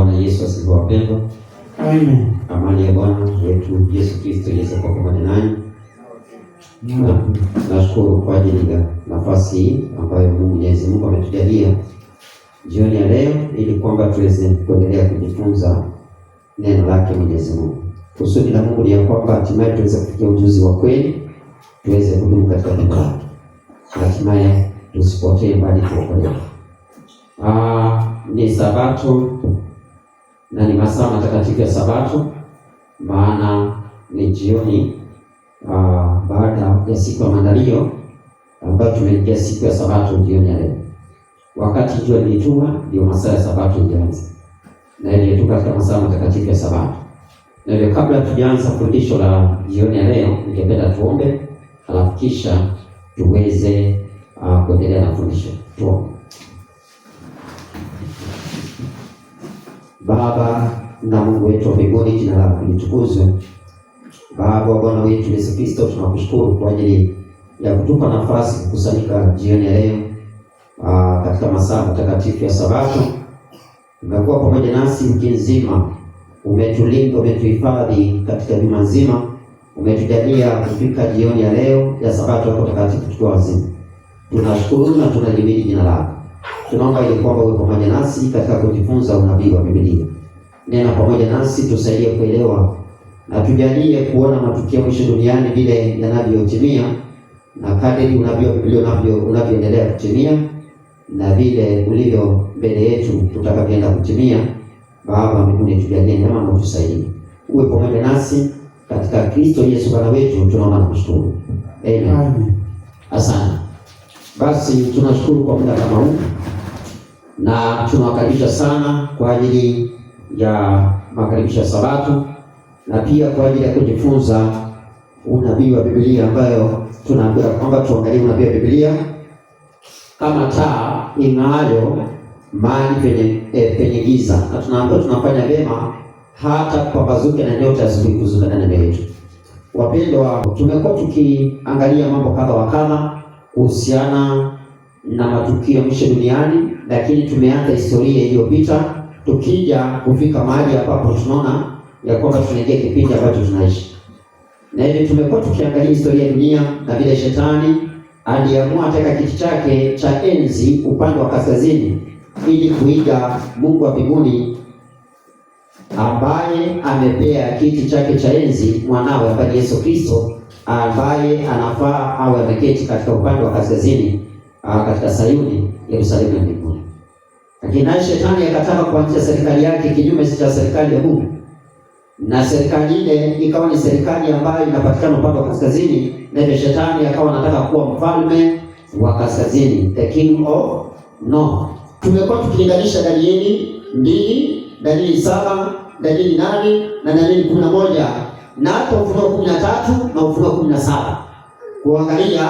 Bwana Yesu asifiwe wapendwa. Amen. Amani ya Bwana wetu Yesu Kristo Yesu kwa pamoja nanyi. Nashukuru kwa ajili ya nafasi hii ambayo Mwenyezi Mungu ametujalia jioni ya leo ili kwamba tuweze kuendelea kujifunza neno lake Mwenyezi Mungu. Kusudi la Mungu ni ya kwamba hatimaye tuweze kufikia ujuzi wa kweli, tuweze kudumu katika neno lake. Hatimaye tusipotee bali tuokolewe. Ni Sabato na ni masaa matakatifu ya Sabato, maana ni jioni baada ya siku ya maandalio ambayo tumeingia siku ya Sabato jioni ya leo. Wakati jua lilitua ndio masaa ya Sabato ilianza. Na ile tu katika masaa matakatifu ya Sabato. Na hivyo kabla tujaanza fundisho la jioni ya leo, ningependa tuombe halafu kisha tuweze kuendelea na fundisho. Tuombe. Baba na Mungu wetu wa mbinguni, jina lako litukuzwe. Baba wa Bwana wetu Yesu Kristo, tunakushukuru kwa ajili ya kutupa nafasi kukusanyika jioni ya leo katika masaa matakatifu ya Sabato. Umekuwa pamoja nasi wiki nzima, umetulinda, umetuhifadhi katika juma nzima, umetujalia kufika jioni ya leo ya Sabato yako takatifu tukiwa wazima. Tunashukuru na tunalihimidi jina lako. Tunaomba ili kwamba uwe pamoja nasi katika kujifunza unabii wa Biblia. Nena pamoja nasi, tusaidie kuelewa na tujalie kuona matukio mwisho duniani vile yanavyotimia, na kadri unabii wa Biblia unavyoendelea kutimia, na vile ulivyo mbele yetu tutakavyoenda kutimia. Baba mbinguni, tujalie neema na utusaidie. Uwe pamoja nasi katika Kristo Yesu Bwana wetu, tunaomba na kushukuru. Amen. Asante. Basi tunashukuru kwa muda kama huu, na tunawakaribisha sana kwa ajili ya makaribisho ya Sabato, na pia kwa ajili ya kujifunza unabii wa Biblia, ambayo tunaambiwa kwamba tuangalie unabii wa Biblia kama taa ing'aayo mahali penye giza, na tunaambiwa tunafanya vyema hata kupambazuke na nyota ya asubuhi kuzuka ndani yetu. Wapendwa, tumekuwa tukiangalia mambo kadha wa kadha kuhusiana na matukio mwisho duniani, lakini tumeanza historia iliyopita tukija kufika mahali ambapo tunaona ya kwamba tunaingia kipindi ambacho tunaishi. Na hivi tumekuwa tukiangalia historia ya dunia na vile shetani aliamua ataka kiti chake cha enzi upande wa kaskazini ili kuiga Mungu wa mbinguni ambaye amepea kiti chake cha enzi mwanawe ambaye Yesu Kristo, ambaye anafaa awe ameketi katika upande wa kaskazini katika Sayuni, Yerusalemu ya mbinguni. Lakini naye shetani akataka kuanzisha serikali yake kinyume cha serikali ya Mungu, na serikali ile ikawa ni serikali ambayo inapatikana upande wa kaskazini, na hivyo shetani akawa anataka kuwa mfalme wa kaskazini, the king of north. Tumekuwa tukilinganisha Danieli 2, Danieli 7, Danieli 8 na Danieli 11 na hata Ufunuo 13 na Ufunuo 17, kuangalia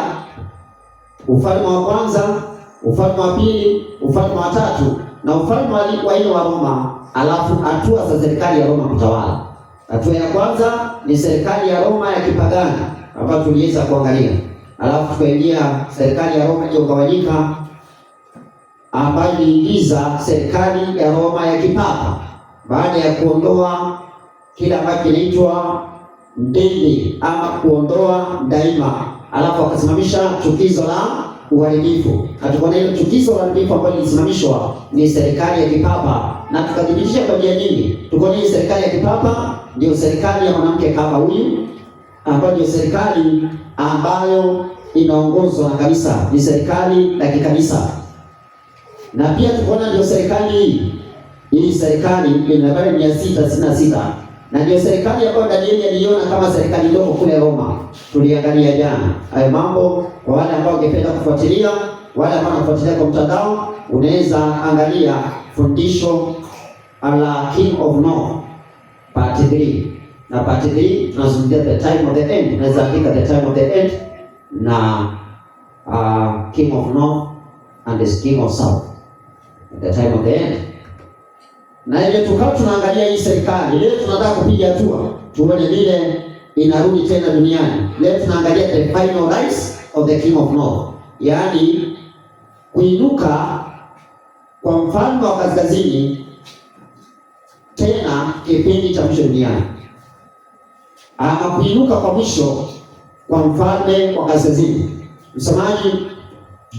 ufalme wa kwanza, ufalme wa pili, ufalme wa tatu na ufalme wa nne wa Roma, alafu hatua za serikali ya Roma kutawala. Hatua ya kwanza ni serikali ya Roma ya kipagani ambayo tuliweza kuangalia, alafu tukaingia serikali ya Roma iliyogawanyika ambayo iliingiza serikali ya Roma ya kipapa baada ya kuondoa kila ambacho kinaitwa ndili ama kuondoa daima, alafu akasimamisha chukizo la uharibifu. Hatukuona hilo chukizo la uharibifu ambalo lilisimamishwa ni serikali ya kipapa, na tukadhibitisha kwa njia nyingi. Tuko ni serikali ya kipapa ndio serikali ya mwanamke kama huyu, ambayo ndio serikali ambayo inaongozwa na kanisa, ni serikali la kikanisa. Na pia tukoona ndio serikali hii serikali ina nambari 666, na ndio serikali ambayo Danieli aliona kama serikali ndogo kule Roma. Tuliangalia jana hayo mambo. Kwa wale ambao ungependa kufuatilia, wale ambao wanafuatilia kwa mtandao, unaweza angalia fundisho la King of North part 3, na part 3 tunazungumzia the time of the end. Unaweza andika the time of the end na King of North and the King of South, the time of the end. Na ile tukao tunaangalia hii serikali. Leo tunataka kupiga hatua tuone vile inarudi tena duniani. Leo tunaangalia the final rise of the King of North, yaani kuinuka kwa mfalme wa kaskazini tena kipindi cha mwisho duniani, ama kuinuka kwa mwisho kwa mfalme wa kaskazini. Msomaji,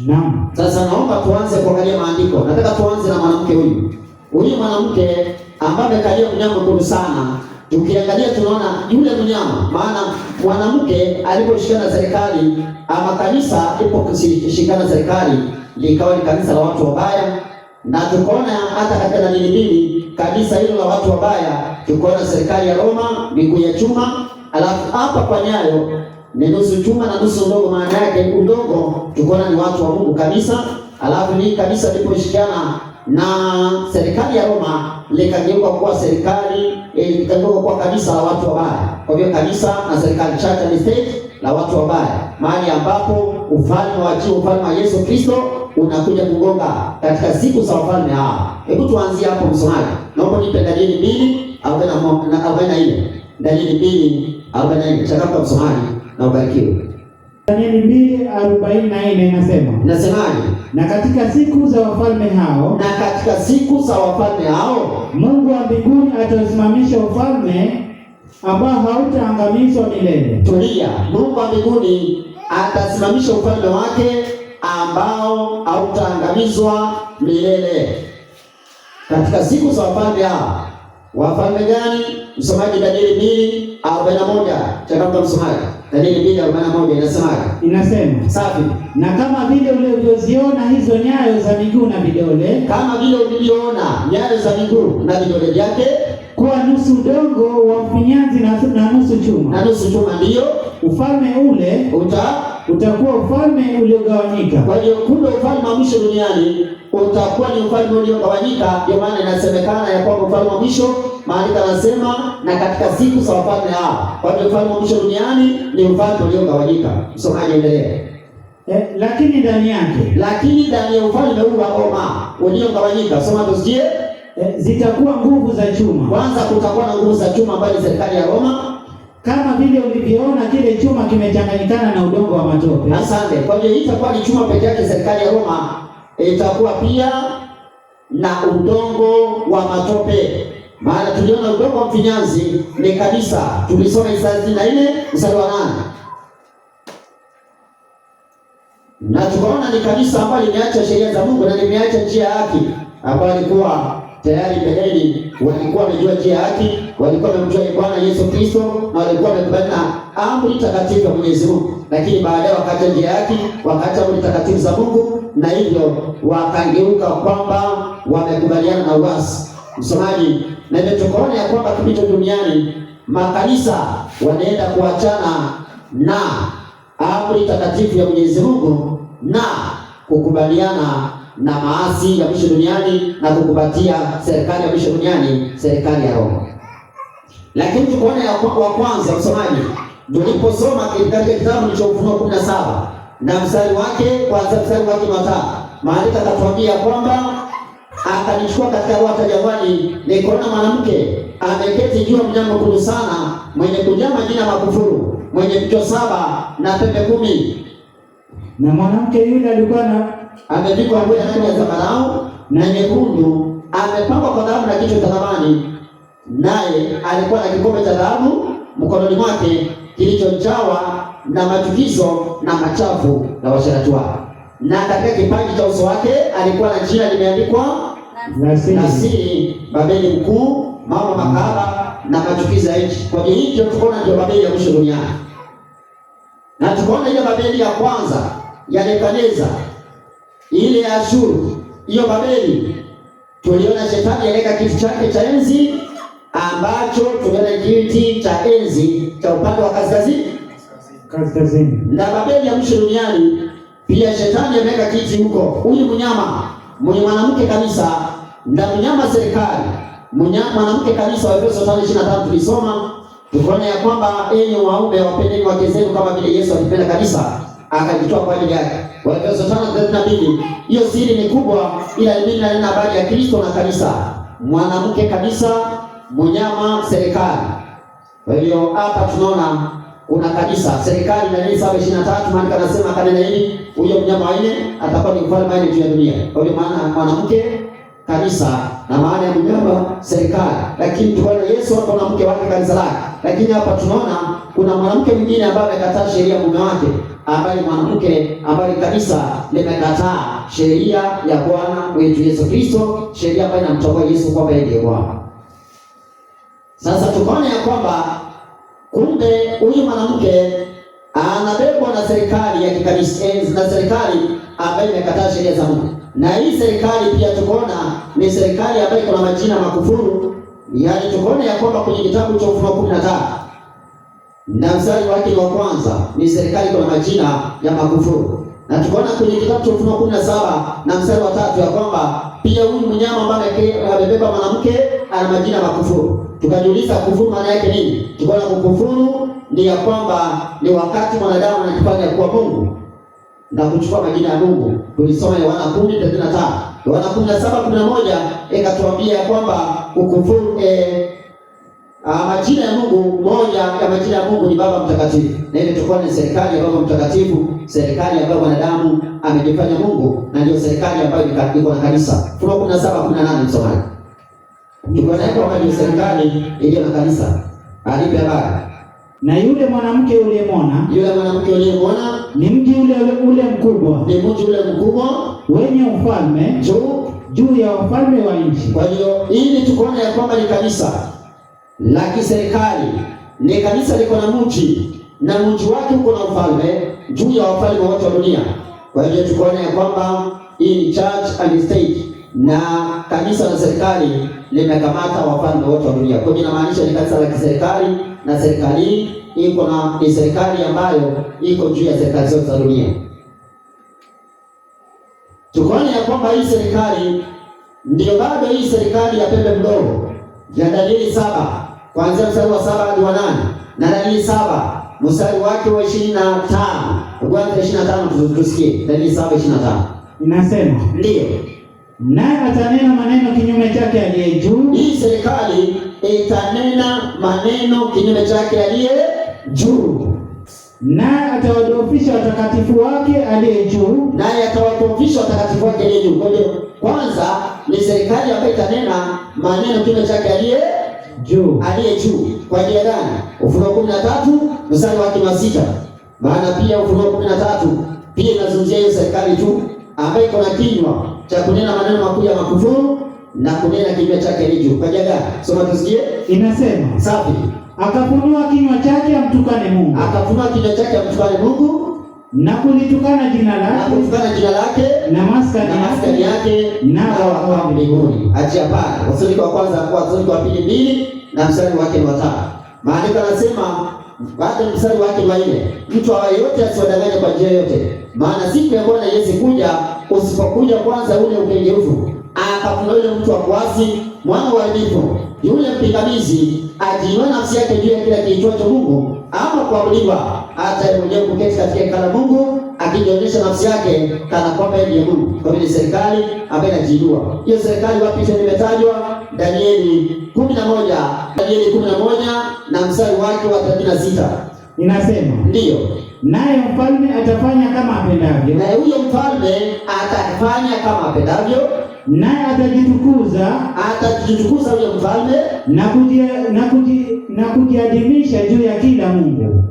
naam. Sasa naomba tuanze kuangalia maandiko. Nataka tuanze na mwanamke huyu. Huyu mwanamke ambaye amekalia mnyama mkubwa sana. Tukiangalia tunaona yule mnyama, maana mwanamke aliposhikana na serikali ama kanisa iliposhikana na serikali likawa ni kanisa la watu wabaya, na tukaona hata katika Danieli 2 kanisa hilo la watu wabaya, tukaona serikali ya Roma miguu ya chuma, alafu hapa kwa nyayo ni nusu chuma na nusu ndogo. Maana yake udongo tukaona ni watu wa Mungu kanisa, alafu ni kanisa liliposhikana na serikali ya Roma likageuka kuwa serikali likageuka kuwa kanisa la watu wabaya. Kwa hivyo kanisa na serikali, church and state, la watu wabaya, mahali ambapo ufalme wa juu, ufalme wa Yesu Kristo unakuja kugonga katika siku za wafalme hao. Hebu tuanzie hapo msomaji. Naomba nipe Danieli 2:44. Danieli 2:44. Chakapa msomaji na ubarikiwe. Danieli 2:44 inasema. Nasemaje? Na katika siku za wafalme hao, na katika siku za wafalme hao, Mungu wa mbinguni atausimamisha ufalme ambao hautaangamizwa milele. Tulia. Mungu wa mbinguni atasimamisha ufalme wake ambao hautaangamizwa milele. Katika siku za wafalme hao. Wafalme gani? Msomaji, Danieli 2:41. Changamka msomaji. Danieli 2:41 inasemaje? Inasema, safi. Na kama vile ulivyoziona hizo nyayo za miguu na vidole, kama vile ulivyoona nyayo za miguu na vidole vyake, kuwa nusu udongo wa mfinyanzi na nusu chuma. Na nusu chuma, ndiyo ufalme ule utakuwa ufalme uliogawanyika. Kwa hiyo kumbe ufalme wa mwisho duniani utakuwa ni ufalme uliogawanyika. Ndio maana inasemekana ya kwamba ufalme wa mwisho, maandiko yanasema na katika siku za wafalme hao. Kwa hiyo ufalme wa mwisho duniani ni ufalme uliogawanyika. Msomaji, endelea. Lakini ndani yake, lakini ndani ya ufalme huu wa Roma uliogawanyika, soma tusikie, zitakuwa nguvu za chuma. Kwanza kutakuwa na nguvu za chuma ambayo ni serikali ya Roma, kama vile ulivyoona kile chuma kimechanganyikana na udongo wa matope. Asante. Kwa hiyo itakuwa ni chuma peke yake. Serikali ya Roma itakuwa pia na udongo wa matope, maana tuliona udongo wa mfinyanzi ni kanisa. Tulisoma Isaya 64 mstari wa 8, na tukaona ni kanisa ambalo limeacha sheria za Mungu na limeacha njia ya haki, ambao walikuwa tayari mbeleni walikuwa wamejua njia ya haki, walikuwa wamemjua Bwana Yesu Kristo na walikuwa wamekubali na amri takatifu ya Mwenyezi Mungu, lakini baadaye wakaacha njia ya haki, wakaacha amri takatifu za Mungu, na hivyo wakangeuka kwamba wamekubaliana na uasi. Msomaji, na ndio tukaona ya kwamba kipito duniani makanisa wanaenda kuachana na amri takatifu ya Mwenyezi Mungu na kukubaliana na maasi ya mwisho duniani na kukupatia serikali ya mwisho duniani, serikali ya Roma. Lakini tukaona ya wa kwanza, msomaji, tuliposoma katika kitabu cha Ufunuo 17 na mstari wake kwanza, mstari wake wa 5, maandiko akatuambia kwamba akanichukua katika roho jangwani, nikaona mwanamke ameketi juu ya mnyama mkubwa sana, mwenye kujaa majina makufuru, mwenye vichwa 7 na pembe 10. Na mwanamke yule alikuwa amevikwa nguo ya rangi ya zambarau na nyekundu, amepambwa kwa dhahabu na kichwa cha thamani, naye alikuwa na kikombe cha dhahabu mkononi mwake kilichojawa na machukizo na machafu na washerati wake, na katika kipaji cha uso wake alikuwa na jina limeandikwa Nasiri, Babeli mkuu, mambo makahaba na machukizo ya nchi. Kwa hiyo hiyo tukaona ndio Babeli ya mwisho duniani, na tukaona ile Babeli ya kwanza ya Nebukadneza, ile ya Ashuru. Hiyo Babeli tuliona shetani aleka kiti chake cha enzi, ambacho tuliona kiti cha enzi cha upande wa kaskazini. Na Babeli ya mwisho duniani pia shetani ameweka kiti huko. Huyu mnyama mwenye mwanamke kanisa na mnyama serikali, mwanamke kanisa wa Efeso 5:25 tulisoma, tukaona ya kwamba enyi waume wapendeni wake zenu kama vile Yesu alipenda kanisa akajitoa kwa ajili yake. Kwa Efeso 5:32. Hiyo siri ni kubwa, ila mimi nina habari ya Kristo na kanisa, mwanamke kanisa, mnyama serikali. Kwa hiyo hapa tunaona kuna kanisa, serikali na 7:23 maana anasema kanena hili, huyo mnyama wa nne atakuwa ni mfalme wa juu ya dunia. Kwa hiyo maana mwanamke kanisa na maana ya mnyama serikali. Lakini tunaona Yesu hapo na mke wake kanisa lake. Lakini hapa tunaona kuna mwanamke mwingine ambaye amekataa sheria mume wake, ambaye mwanamke ambaye kanisa limekataa sheria ya Bwana wetu Yesu Kristo, sheria ambayo inamtambua Yesu kwamba yeye ndiye Bwana. Sasa tukaona ya kwamba kumbe huyu mwanamke anabebwa na serikali ya kikanisa na serikali ambayo imekataa sheria za Mungu. Na hii serikali pia tukaona ni serikali ambayo iko na majina makufuru. Yaani tukaona ya kwamba kwenye kitabu cha Ufunuo 15 na mstari wake wa kwanza ni serikali iko na majina ya makufuru. Na tukaona kwenye kitabu cha Ufunuo 17 na mstari wa 3 ya kwamba pia huyu mnyama ambaye amebeba mwanamke ana majina makufuru. Tukajiuliza kufuru maana yake nini? Tukaona kukufuru ni ya kwamba ni wakati mwanadamu anajifanya kuwa Mungu na kuchukua majina ya Mungu. Tulisoma Yohana 10:35. Yohana 17:11 ikatuambia kwamba kukufuru majina ya Mungu, moja ya majina ya Mungu ni Baba Mtakatifu. Na hivyo tulikuwa ni serikali ya Baba Mtakatifu, serikali ambayo mwanadamu amejifanya Mungu, na ndio serikali ambayo iko na kanisa. Ufunuo 17:18 msomaji. Tukiona kwamba ndio serikali iliyo na kanisa. Alipe habari. Na yule mwanamke uliyemwona, ni mji ule mkubwa, wenye ufalme juu ya ufalme wa nchi. Kwa hiyo ili tukaona ya kwamba ni kanisa la kiserikali, ni kanisa liko na mji, na mji wake uko na ufalme juu ya wafalme wote wa dunia. Kwa hiyo tukaona ya kwamba hii ni church and state, na kanisa na serikali limekamata wafalme wote wa dunia. Kwa hiyo inamaanisha ni kanisa la kiserikali, na serikali iko na ni serikali ambayo iko juu ya serikali zote za dunia. Tukaona ya kwamba hii serikali ndio bado hii serikali ya pembe mdogo ya Danieli 7 kuanzia mstari wa 7 hadi wa 8, na Danieli 7 mstari wake wa 25. Kwanza 25 tusikie Danieli 7:25. Inasema ndio, naye atanena maneno kinyume chake aliye juu. Hii serikali itanena maneno kinyume chake aliye juu. Naye atawadhoofisha watakatifu wake aliye juu. Kwa hiyo kwanza ni serikali ambayo itanena maneno kinyume chake aliye juu. Kwa ajili gani? Ufunuo 13 mstari wake wa 6. Maana pia Ufunuo 13 pia inazungumzia hiyo serikali tu ambayo iko na kinywa cha kunena maneno makuu ya makufuru na kunena kinyume chake aliye juu. Kwa ajili gani? Soma tusikie. Inasema safi, akafunua kinywa chake amtukane Mungu. Na kulitukana jina lake na maskani yake na wa mbinguni. Achia pale. Wasalika wa kwanza kwa Wasalika wa pili 2 na mstari wake wa 5. Maandiko yanasema baada ya mstari wake wa 4, mtu awaye yote asiwadanganye kwa njia yote, maana siku ya Bwana Yesu kuja, usipokuja kwanza ule ukengeufu, akafunua yule mtu wa kuasi, mwana wa uharibifu, yule mpingamizi, ajiinua nafsi yake juu ya kila kiitwacho Mungu ama kuabudiwa, hata yeye mwenyewe kuketi katika hekalu la Mungu, akijionyesha nafsi yake kana kwamba yeye ndiye Mungu. Kwa vile serikali ambayo inajiinua. Hiyo serikali wapi tena imetajwa? Danieli 11 na mstari wake wa 36. Inasema ndio, naye mfalme atafanya kama apendavyo. Na huyo mfalme atafanya kama apendavyo. Naye atajitukuza huyo mfalme na kujiadhimisha juu ya kila Mungu.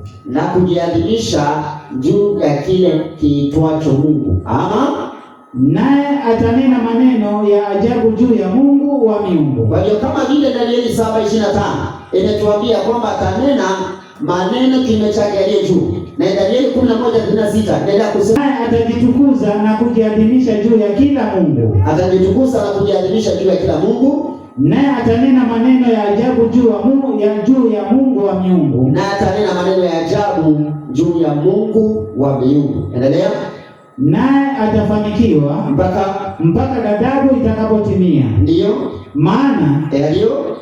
Juu ya kile kiitwacho Mungu. Ama naye atanena maneno ya ajabu juu ya Mungu wa miungu. Kwa hiyo kama vile Danieli 7:25 imetuambia kwamba atanena maneno kinyume chake aliye juu, na Danieli 11:26 inaendelea kusema naye atajitukuza na kujiadhimisha juu ya kila Mungu. Naye atanena maneno ya ajabu juu ya Mungu wa miungu. Endelea. Naye atafanikiwa mpaka ghadhabu itakapotimia. Ndio. Maana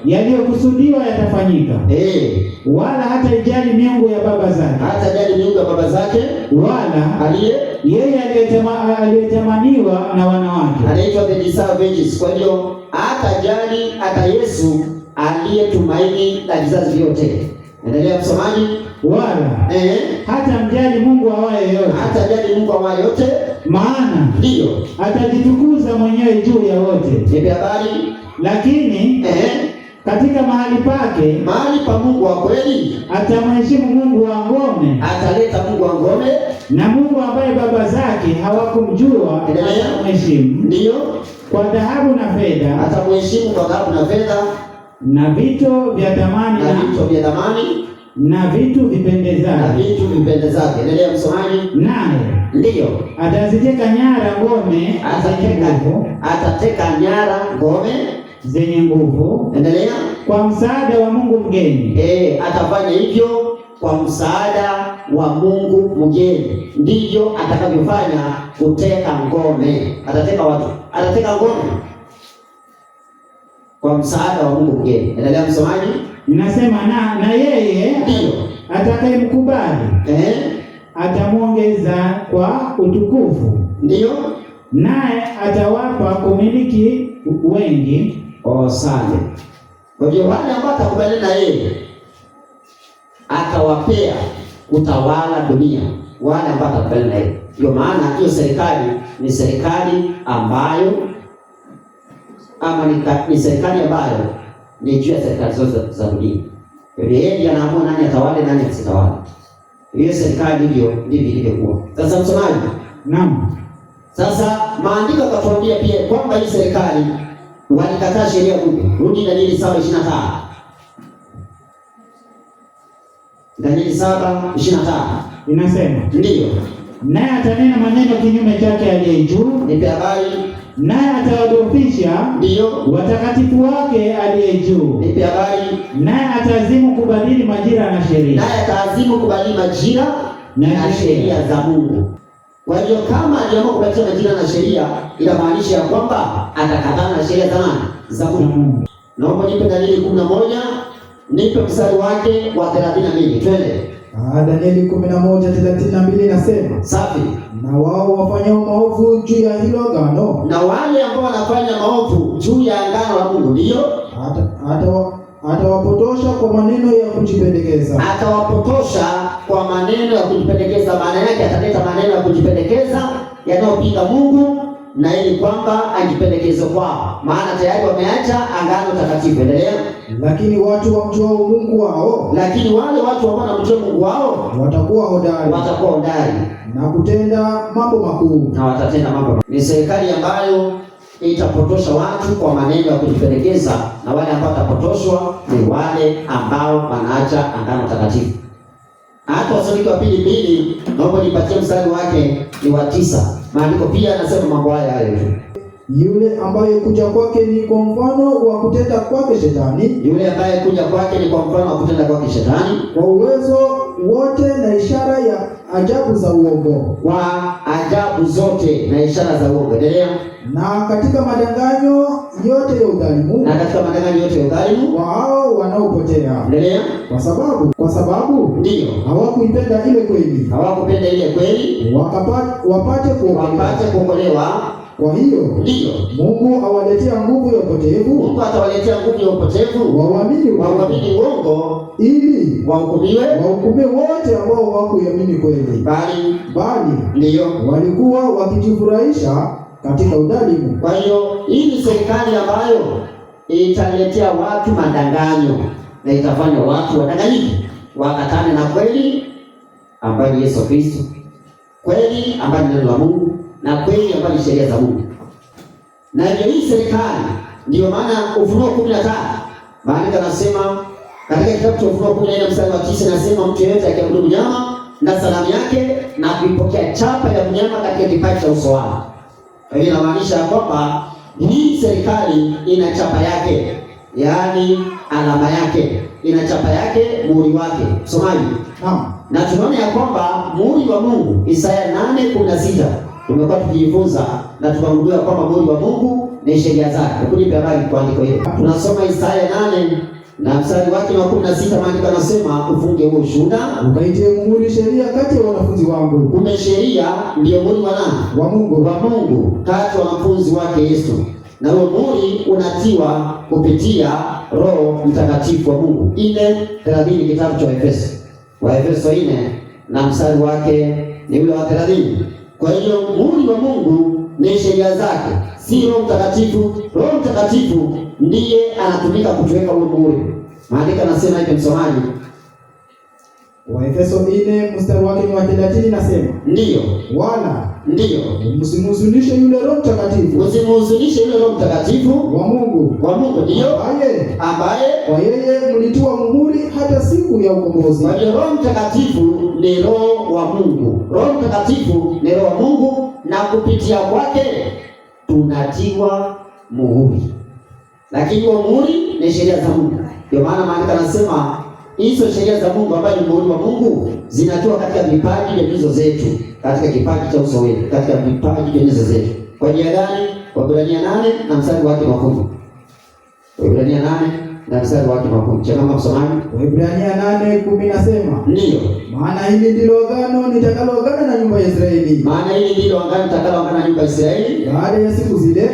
yaliyokusudiwa yatafanyika. Wala hata ijali miungu ya baba zake. Wala yeye aliyetamaniwa na wanawake. Anaitwa the disadvantages. Kwa hiyo hata Yesu aliyetumaini la vizazi vyote. Endelea msomaji. Wala hata mjali Mungu awaye yote. Hata mjali Mungu awaye yote. Maana ndio atajitukuza mwenyewe juu ya wote. Nipe habari. Lakini katika mahali pake, mahali pa Mungu wa kweli, atamheshimu Mungu wa ngome. Ataleta Mungu wa ngome, na Mungu ambaye baba zake hawakumjua atamheshimu. Ndio. Kwa dhahabu na fedha. Atamheshimu kwa dhahabu na fedha, na vito vya thamani, na vitu vipendezavyo. Endelea msomaji. Naye ndio ataziteka nyara ngome, atateka nyara ngome zenye nguvu. Endelea. Kwa msaada wa Mungu mgeni. Atafanya hivyo kwa msaada wa Mungu mgeni. Ndivyo atakavyofanya kuteka ngome. Atateka watu, atateka ngome kwa msaada wa Mungu mgeni. Endelea msomaji. Inasema na yeye ndio atakayemkubali atamwongeza kwa utukufu. Ndio. Naye atawapa kumiliki wengi. Asante. Kwa hiyo wale ambao atakubaliana na yeye atawapea kutawala dunia, wale ambao atakubaliana na yeye. Ndio maana hiyo serikali ni serikali ambayo ni serikali ambayo ni juu ya serikali zote za dunia. Yeye ndiye anaamua nani atawale, nani asitawale. Hiyo serikali ndivyo ilivyokuwa. Sasa msomaji. Naam. Sasa maandiko yakatuambia pia kwamba hii serikali walikataa sheria ya Mungu. Rudi Danieli 7:25. Danieli 7:25 inasema ndio, naye atanena maneno kinyume chake aliye juu. Nipe habari. Naye atawadhoofisha ndio watakatifu wake aliye juu. Nipe habari. Naye atazimu kubadili majira na sheria. Naye atazimu kubadili majira na sheria za Mungu. Kwa hiyo kama aliamua kubadilisha majira na sheria, inamaanisha kwamba atakataa na sheria za Mungu. Naomba nipe Danieli 11, nipe mstari wake wa 32. Twende. Danieli 11:32 nasema. Safi. Na wao wafanyao maovu juu ya hilo agano. Na wale ambao wanafanya maovu juu ya agano la Mungu, ndio atawapotosha kwa maneno ya kujipendekeza. Atawapotosha kwa maneno ya kujipendekeza. Maana yake ataleta maneno ya kujipendekeza yanayopinga Mungu, na ili kwamba ajipendekeze kwao, maana tayari wameacha agano takatifu. Endelea. Lakini watu wamjua Mungu wao, lakini wale watu ambao wanamjua Mungu wao watakuwa hodari na kutenda mambo makuu. Na watatenda mambo makuu. Ni serikali ambayo itapotosha watu kwa maneno ya kujipendekeza, na wale ambao watapotoshwa ni wale ambao wanaacha agano takatifu. Hata Wasalonike wa 2:2, naomba nipatie mstari wake ni wa 9. Maandiko pia yanasema mambo haya hayo. Yule ambaye kuja kwake ni kwa mfano wa kutenda kwake Shetani. Yule ambaye kuja kwake ni kwa mfano wa kutenda kwake Shetani. Kwa uwezo wote na ishara ya ajabu za uongo. Kwa ajabu zote na ishara za uongo. Endelea. Na katika madanganyo yote ya udhalimu. Na katika madanganyo yote ya udhalimu. Kwa hao wanaopotea. Endelea. Kwa sababu ndio hawakuipenda ile kweli. Hawakupenda ile kweli. Wapate kuokolewa. Kwa hiyo ndio Mungu awaletea nguvu ya upotevu. Mungu atawaletea nguvu ya upotevu. Waamini uongo ili wahukumiwe wote ambao hawakuamini kweli. Bali ndio walikuwa wakijifurahisha katika udhalimu. Kwa hiyo hii ni serikali ambayo italetea watu madanganyo na itafanya watu wadanganyike, wakatane na kweli ambayo ni Yesu Kristo, kweli ambayo ni neno la Mungu, na kweli ambayo ni sheria za Mungu. Na hii serikali ndio maana Ufunuo 15 maandiko yanasema katika kitabu cha Ufunuo 14 mstari wa 9 nasema, mtu yeyote akiabudu mnyama na sanamu yake na kuipokea chapa ya mnyama katika kipaji cha uso wake. Hii inamaanisha kwamba hii serikali ina chapa yake, yaani alama yake, ina chapa yake, muhuri wake. Somaji. Na tunaona ya kwamba muhuri wa Mungu, Isaya 8:16 tumekuwa tukijifunza na tukagundua kwamba muhuri wa Mungu ni sheria zake. Kunipe habari kwa andiko hilo. Tunasoma Isaya 8 na mstari wake wa 16, maandiko yanasema, ufunge huo ushuhuda, ukaitie muhuri sheria kati ya wanafunzi wangu. Kumbe sheria ndio muhuri wa nani? Wa Mungu. Wa Mungu kati ya wanafunzi wake Yesu. na huo muhuri unatiwa kupitia Roho Mtakatifu wa Mungu. 4:30 kitabu cha Waefeso 4 na mstari wake ni ule wa 30. Kwa hiyo muhuri wa Mungu ni sheria zake, si Roho Mtakatifu. Roho Mtakatifu ndiye anatumika kutuweka huo muhuri. Maandiko yanasema hivi, msomaji, Waefeso 4 mstari wake ni wa 30, nasema ndiyo, wala ndiyo, msimhuzunishe yule Roho Mtakatifu, msimhuzunishe yule Roho Mtakatifu wa Mungu, ndiyo, ambaye kwa yeye mlitiwa muhuri hata siku ya ukombozi. Kwa hiyo Roho Mtakatifu ni Roho wa Mungu. Roho Mtakatifu ni Roho wa Mungu, na kupitia kwake tunatiwa muhuri. Lakini huo muhuri ni sheria za Mungu. Ndio maana maandiko yanasema hizo sheria za Mungu ambazo ni muhuri wa Mungu zinatiwa katika vipaji vya nyuso zetu, katika kipaji cha uso wetu, katika vipaji vya nyuso zetu. Kwa njia gani? Waebrania 8 na mstari wake wa 10. Waebrania 8 na mstari wake wa 10. Changamka msomaji. Waebrania 8:10 nasema, ndiyo, maana hili ndilo agano nitakaloagana na nyumba ya Israeli. Maana hili ndilo agano nitakaloagana na nyumba ya Israeli baada ya siku zile,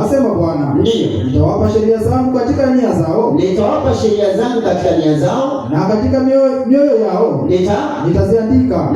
asema Bwana, ndiyo, nitawapa sheria zangu katika nia zao, nitawapa sheria zangu katika nia zao, na katika mioyo yao nitaziandika,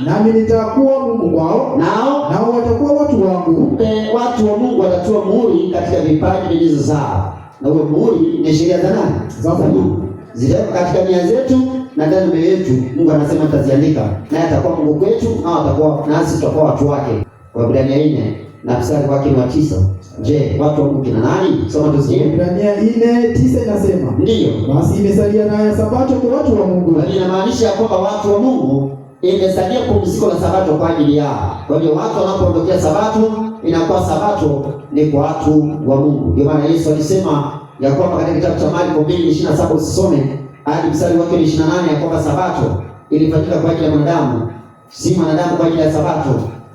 nami nitakuwa Mungu kwao, nao watakuwa watu wangu. Watu wa Mungu watatiwa muhuri katika vipaji vya nyuso zao. Na huo muhuri ni sheria za nani? Za Mungu. Zitawekwa katika nia zetu na ndani ya mioyo yetu. Mungu anasema ataziandika, naye atakuwa Mungu kwetu, na atakuwa nasi tutakuwa watu wake. Waebrania 4 na mstari wake wa 9. Je, watu wa Mungu kina nani? Soma tusikie. Waebrania 4:9 inasema, ndiyo, basi imesalia na Sabato kwa watu wa Mungu. Bali inamaanisha kwamba watu wa Mungu imesalia pumziko la Sabato kwa ajili yao. Kwa hiyo watu wanapoondokea Sabato, inakuwa Sabato ni kwa watu wa Mungu. Ndio maana Yesu alisema ya kwamba katika kitabu cha Marko 2:27 usisome hadi mstari wake 28 ya kwamba Sabato ilifanyika kwa ajili ya mwanadamu, si mwanadamu kwa ajili ya Sabato.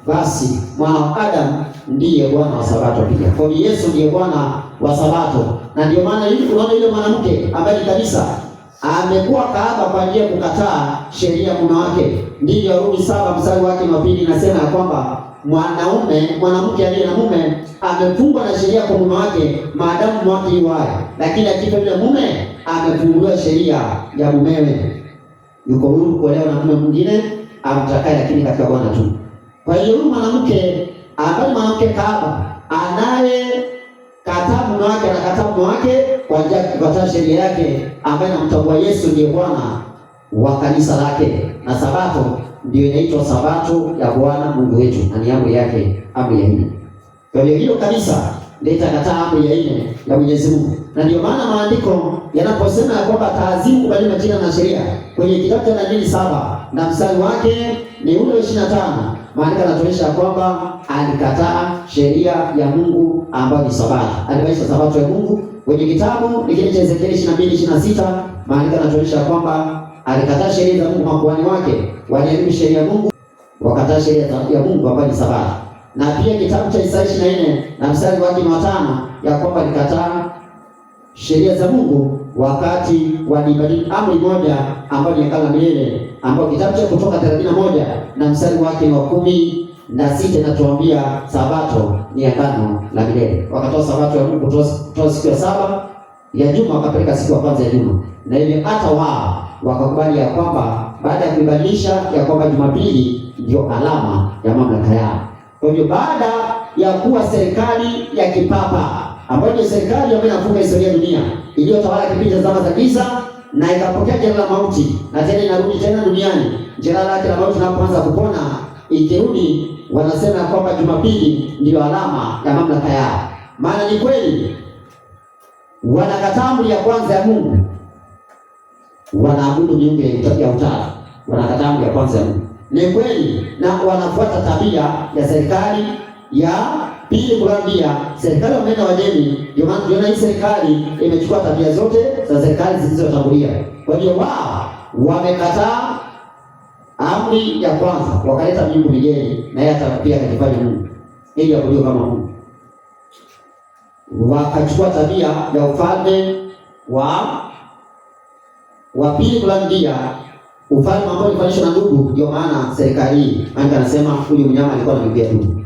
Basi mwana wa Adamu ndiye Bwana wa Sabato pia. Kwa hiyo Yesu ndiye Bwana wa Sabato. Na ndio maana hivi unaona yule mwanamke ambaye ni kanisa amekuwa kahaba kwa ajili ya kukataa sheria ya mume wake. Ndiyo Warumi 7 mstari wake wa 2 inasema ya kwamba mwanamke aliye na mume amefungwa na sheria kwa mume wake maadamu mume wake yu hai, lakini akifa yule mume amefunguliwa sheria ya mumewe. Yuko huru kuolewa na mume mwingine amtakaye, lakini katika Bwana tu. Kwa hiyo huyu mwanamke ambaye mwanamke kahaba anaye kataa mume wake, anakataa mume wake kwa ajili ya kukataa sheria yake, ambaye anamtambua Yesu ndiye Bwana wa kanisa lake, na Sabato ndio inaitwa Sabato ya Bwana Mungu wetu, na ni amri yake, amri ya 4. Kwa hiyo hilo kanisa ndio itakataa amri ya 4 ya Mwenyezi Mungu. Na ndio maana maandiko yanaposema ya kwamba taazimu kubadili majina na sheria kwenye kitabu cha Danieli 7 na mstari wake ni ule 25, maandiko yanatuonyesha kwamba alikataa sheria ya Mungu ambayo ni Sabato. Aliwaisha Sabato ya Mungu. Kwenye kitabu kile cha Ezekieli 22:26 maandiko yanatuonyesha kwamba alikataa sheria za Mungu. Makuhani wake waliharibu sheria ya Mungu, wakataa sheria ya Mungu ambayo ni Sabato. Na pia kitabu cha Isaya 24 na mstari wake wa 5 ya kwamba alikataa sheria za Mungu wakati walibadili amri moja ambayo ni agano la milele, ambayo kitabu cha Kutoka 31 na mstari wake wa 16 inatuambia Sabato ni agano la milele. Wakatoa Sabato ya Mungu kutoa siku ya 7 ya juma, wakapeleka siku ya kwanza ya juma, na hivyo hata wao wakakubali ya kwamba baada ya kuibadilisha ya kwamba Jumapili ndio alama ya mamlaka yao. Kwa hivyo baada ya kuwa serikali ya kipapa ambayo ni serikali ambayo inafunga historia ya dunia, iliyotawala kipindi cha zama za giza na ikapokea jina la mauti, na tena inarudi tena duniani, jina lake la mauti linapoanza kupona ikirudi, wanasema ya kwamba Jumapili ndio alama ya mamlaka yao. Maana ni kweli wanakataa amri ya kwanza ya Mungu, wanaabudu miungu ya utatu, wanakataa amri ya kwanza ya Mungu. Ni kweli, na wanafuata tabia ya serikali ya pili kulandia serikali wameenda wajeni. Ndio maana tunaona hii serikali imechukua tabia zote za serikali zilizotangulia. Kwa hiyo wao wamekataa amri ya kwanza, wakaleta miungu migeni, na yeye pia akajifanya Mungu ili abudiwe kama Mungu. Wakachukua tabia ya ufalme wa pili kulandia, ufalme ambao ulifanishwa na ndugu. Ndio maana serikali hii anasema huyu mnyama alikuwa na miguu ya ndugu.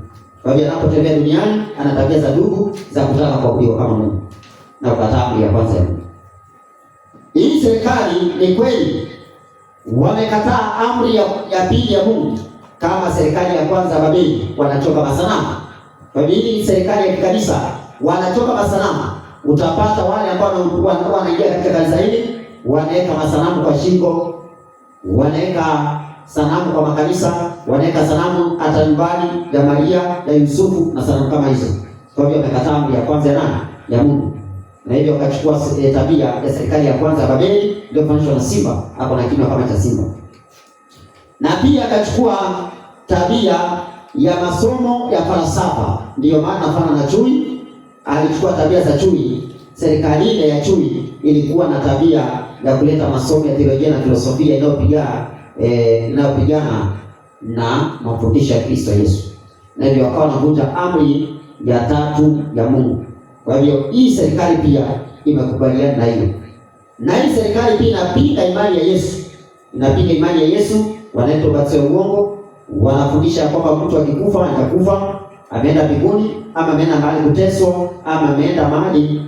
Kwa hiyo anapotembea duniani ana tabia za ndugu za kutaka kuabudiwa kama Mungu na kukataa amri ya kwanza ya Mungu. Hii serikali ni kweli wamekataa amri ya pili ya Mungu, kama serikali ya kwanza Babeli, wanachoka masanamu. Kwa hiyo hii serikali ya kikanisa wanachoka masanamu. Utapata wale ambao wanaingia katika kanisa hili wanaweka masanamu kwa shingo, wanaweka sanamu kwa makanisa, wanaweka sanamu hata nyumbani ya Maria, ya Yusufu na sanamu kama hizo. Kwa hivyo wamekataa amri ya kwanza ya nani? Ya Mungu. Na hivyo wakachukua tabia ya serikali ya kwanza ya Babeli, ndio kufananishwa na simba, hapo na kinywa kama cha simba. Na pia akachukua tabia ya masomo ya falsafa, ndiyo maana nafana na chui. Alichukua tabia za chui. Serikali ile ya chui ilikuwa na tabia ya kuleta masomo ya teolojia na filosofia inayopigana na mafundisho ya Kristo Yesu. Na hivyo wakawa wanavunja amri ya tatu ya Mungu. Kwa hivyo hii serikali pia imekubaliana na hiyo. Na hii serikali pia inapinga imani ya Yesu. Inapinga imani ya Yesu, wanaenda ubatizo uongo, wanafundisha kwamba mtu akikufa atakufa, ameenda mbinguni, ama ameenda mahali kuteswa, ama ameenda mahali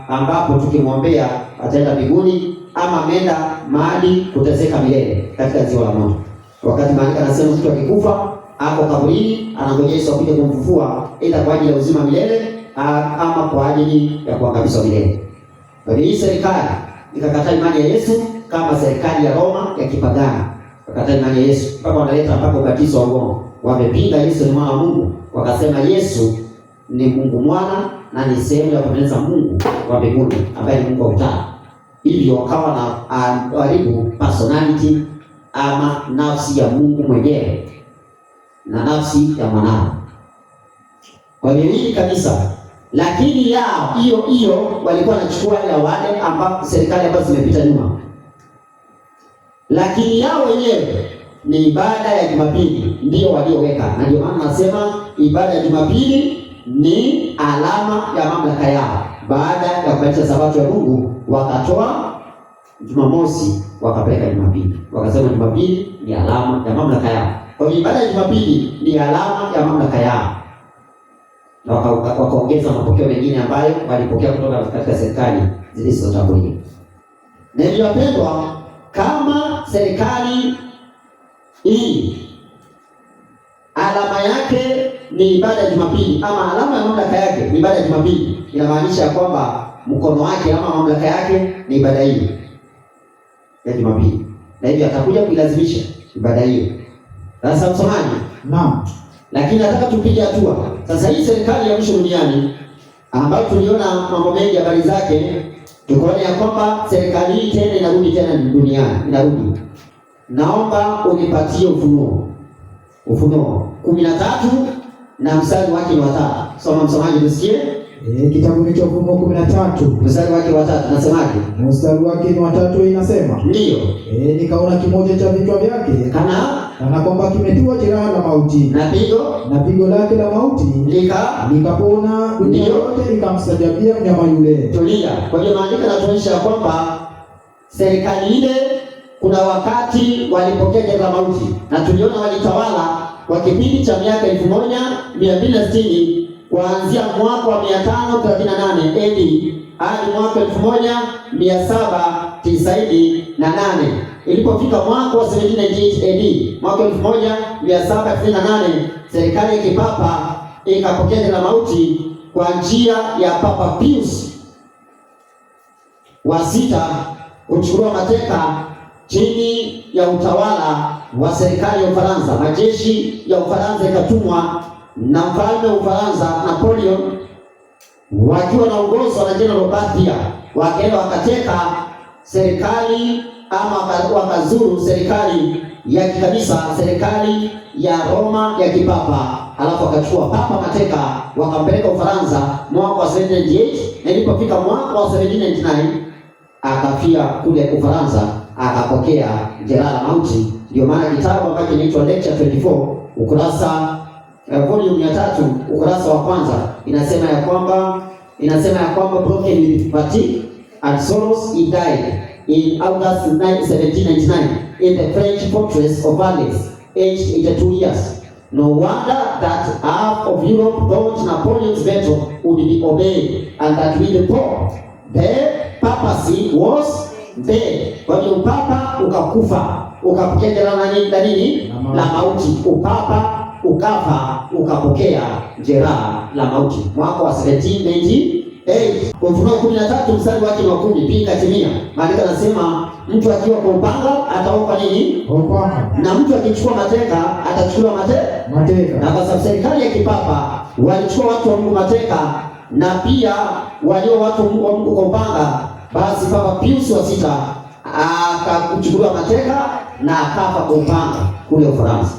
ambapo tukimwombea ataenda mbinguni, ama ameenda mahali kuteseka milele katika ziwa la moto. Wakati maandiko anasema mtu akikufa ako kaburini, anangojea Yesu akuje kumfufua, ila kwa ajili ya uzima milele ama kwa ajili ya kuangamizwa milele. Kwa hiyo hii serikali ikakataa imani ya Yesu kama serikali ya Roma ya kipagani. Wakakataa imani ya Yesu mpaka wanaleta mpaka ubatizo wa uongo. Wamepinga Yesu ni mwana wa Mungu, wakasema Yesu ni Mungu mwana na ni sehemu ya kupendeza Mungu wa mbinguni ambaye ni Mungu wa utatu. Hivyo wakawa na haribu personality ama nafsi ya Mungu mwenyewe na nafsi ya mwanao. Kwa hiyo hili kabisa, lakini yao hiyo walikuwa wanachukua ya wale ambao serikali ambazo zimepita nyuma. Lakini yao wenyewe ni ibada ya Jumapili ndio walioweka. Na ndio maana nasema ibada ya Jumapili ni alama ya mamlaka yao. Baada ya kubatiza Sabato ya Mungu, wakatoa Jumamosi wakapeleka Jumapili. Wakasema Jumapili ni alama ya mamlaka yao. Kwa hiyo ibada ya Jumapili ni alama ya mamlaka yao. Na wakaongeza mapokeo mengine ambayo walipokea kutoka katika serikali zilizotangulia. Na hivyo wapendwa, kama serikali hii alama yake ni ibada ya Jumapili, ama alama ya mamlaka yake ni ibada ya Jumapili, inamaanisha kwamba mkono wake ama mamlaka yake ni ibada hii ya Jumapili. Na hivyo atakuja kuilazimisha ibada hiyo. Sasa msomaji, naam. Lakini nataka tupige hatua. Sasa hii serikali ya mwisho duniani ambayo tuliona mambo mengi habari zake, tukaona ya kwamba serikali hii tena inarudi tena duniani, inarudi. Naomba unipatie Ufunuo 13 na mstari wake wa 3. Soma msomaji tusikie. Kitabu cha Ufunuo 13 mstari wake wa 3 nasemaje? Mstari wake ni wa 3 inasema. Ndio. Nikaona kimoja cha vichwa vyake kana kwamba kimetiwa jeraha la mauti. Na pigo lake la mauti likapona, dunia yote ikamstajabia mnyama yule. Tulia. Kwa hiyo maandiko yanatuonyesha kwamba serikali ile kuna wakati walipokea jeraha la mauti, na tuliona walitawala kwa kipindi cha miaka 1260 kuanzia mwaka wa 538 AD hadi mwaka 1798. Ilipofika mwaka wa 1798 AD, mwaka 1798, serikali ya kipapa ikapokea jeraha la mauti kwa njia ya Papa Pius wa 6 kuchukua mateka chini ya utawala wa serikali ya Ufaransa. Majeshi ya Ufaransa ikatumwa na mfalme wa Ufaransa Napoleon, wakiwa naongozwa na General Batia, wakaenda wakateka serikali ama wakazuru serikali ya kikanisa, serikali ya Roma ya kipapa. Alafu wakachukua papa mateka wakampeleka Ufaransa mwaka wa 1798, na ilipofika mwaka wa 1799 akafia kule Ufaransa, akapokea jeraha la mauti. Ndio maana kitabu ambacho kinaitwa Lecture 24 ukurasa volume ya 3 ukurasa wa kwanza inasema ya kwamba broken with fatigue and sorrows he died in August 1799 in the French fortress of Valais, aged 82 years. No wonder that half of Europe thought Napoleon's veto would be obeyed, and that with the Pope, the papacy was dead. Kwa hiyo upapa ukakufa, ukapokea jeraha la nini? La mauti. Upapa ukafa, ukapokea jeraha la mauti. Mwaka wa 1798. Ufunuo 13 mstari wake wa 10 pia ikatimia. Maandiko yanasema mtu akiwa kwa upanga ataokoa nini? Upanga. Na mtu akichukua mateka atachukuliwa mateka. Na kwa sababu serikali ya kipapa walichukua watu wa Mungu mateka, na pia walio watu wa Mungu kwa upanga, basi Papa Pius wa 6 akachukuliwa mateka na akafa kwa upanga kule Ufaransa.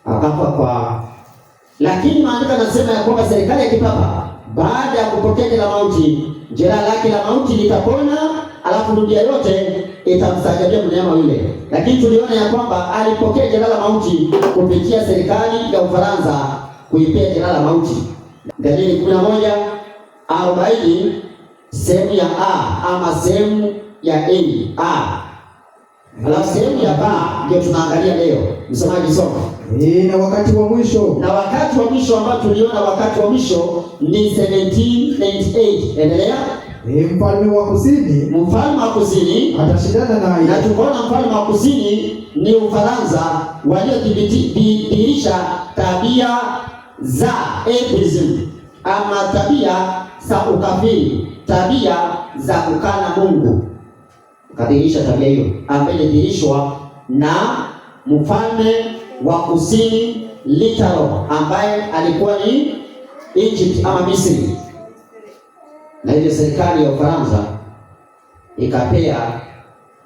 Akafa kwa, lakini maandiko yanasema ya kwamba serikali ya kipapa baada ya kupokea jeraha la mauti, jeraha lake la mauti litapona, alafu dunia yote itamstajabia mnyama yule. Lakini tuliona ya kwamba alipokea jeraha la mauti kupitia serikali ya Ufaransa kuipea jeraha la mauti. Danieli 11:40 sehemu ya A ama sehemu ya A. Alafu sehemu ya B ndio tunaangalia leo. Msomaji soma. Na wakati wa mwisho. Na wakati wa mwisho ambao tuliona wakati wa mwisho ni 1798. Endelea. Mfalme wa kusini atashindana naye. Na tukaona mfalme wa kusini ni Ufaransa, waliodhihirisha tabia za atheism ama tabia za ukafiri, tabia za kukana Mungu. Kadhihirisha tabia hiyo ambayo ilidhihirishwa na mfalme wa kusini Litaro, ambaye alikuwa ni Egypt ama Misri. Na hiyo serikali ya Ufaransa ikapea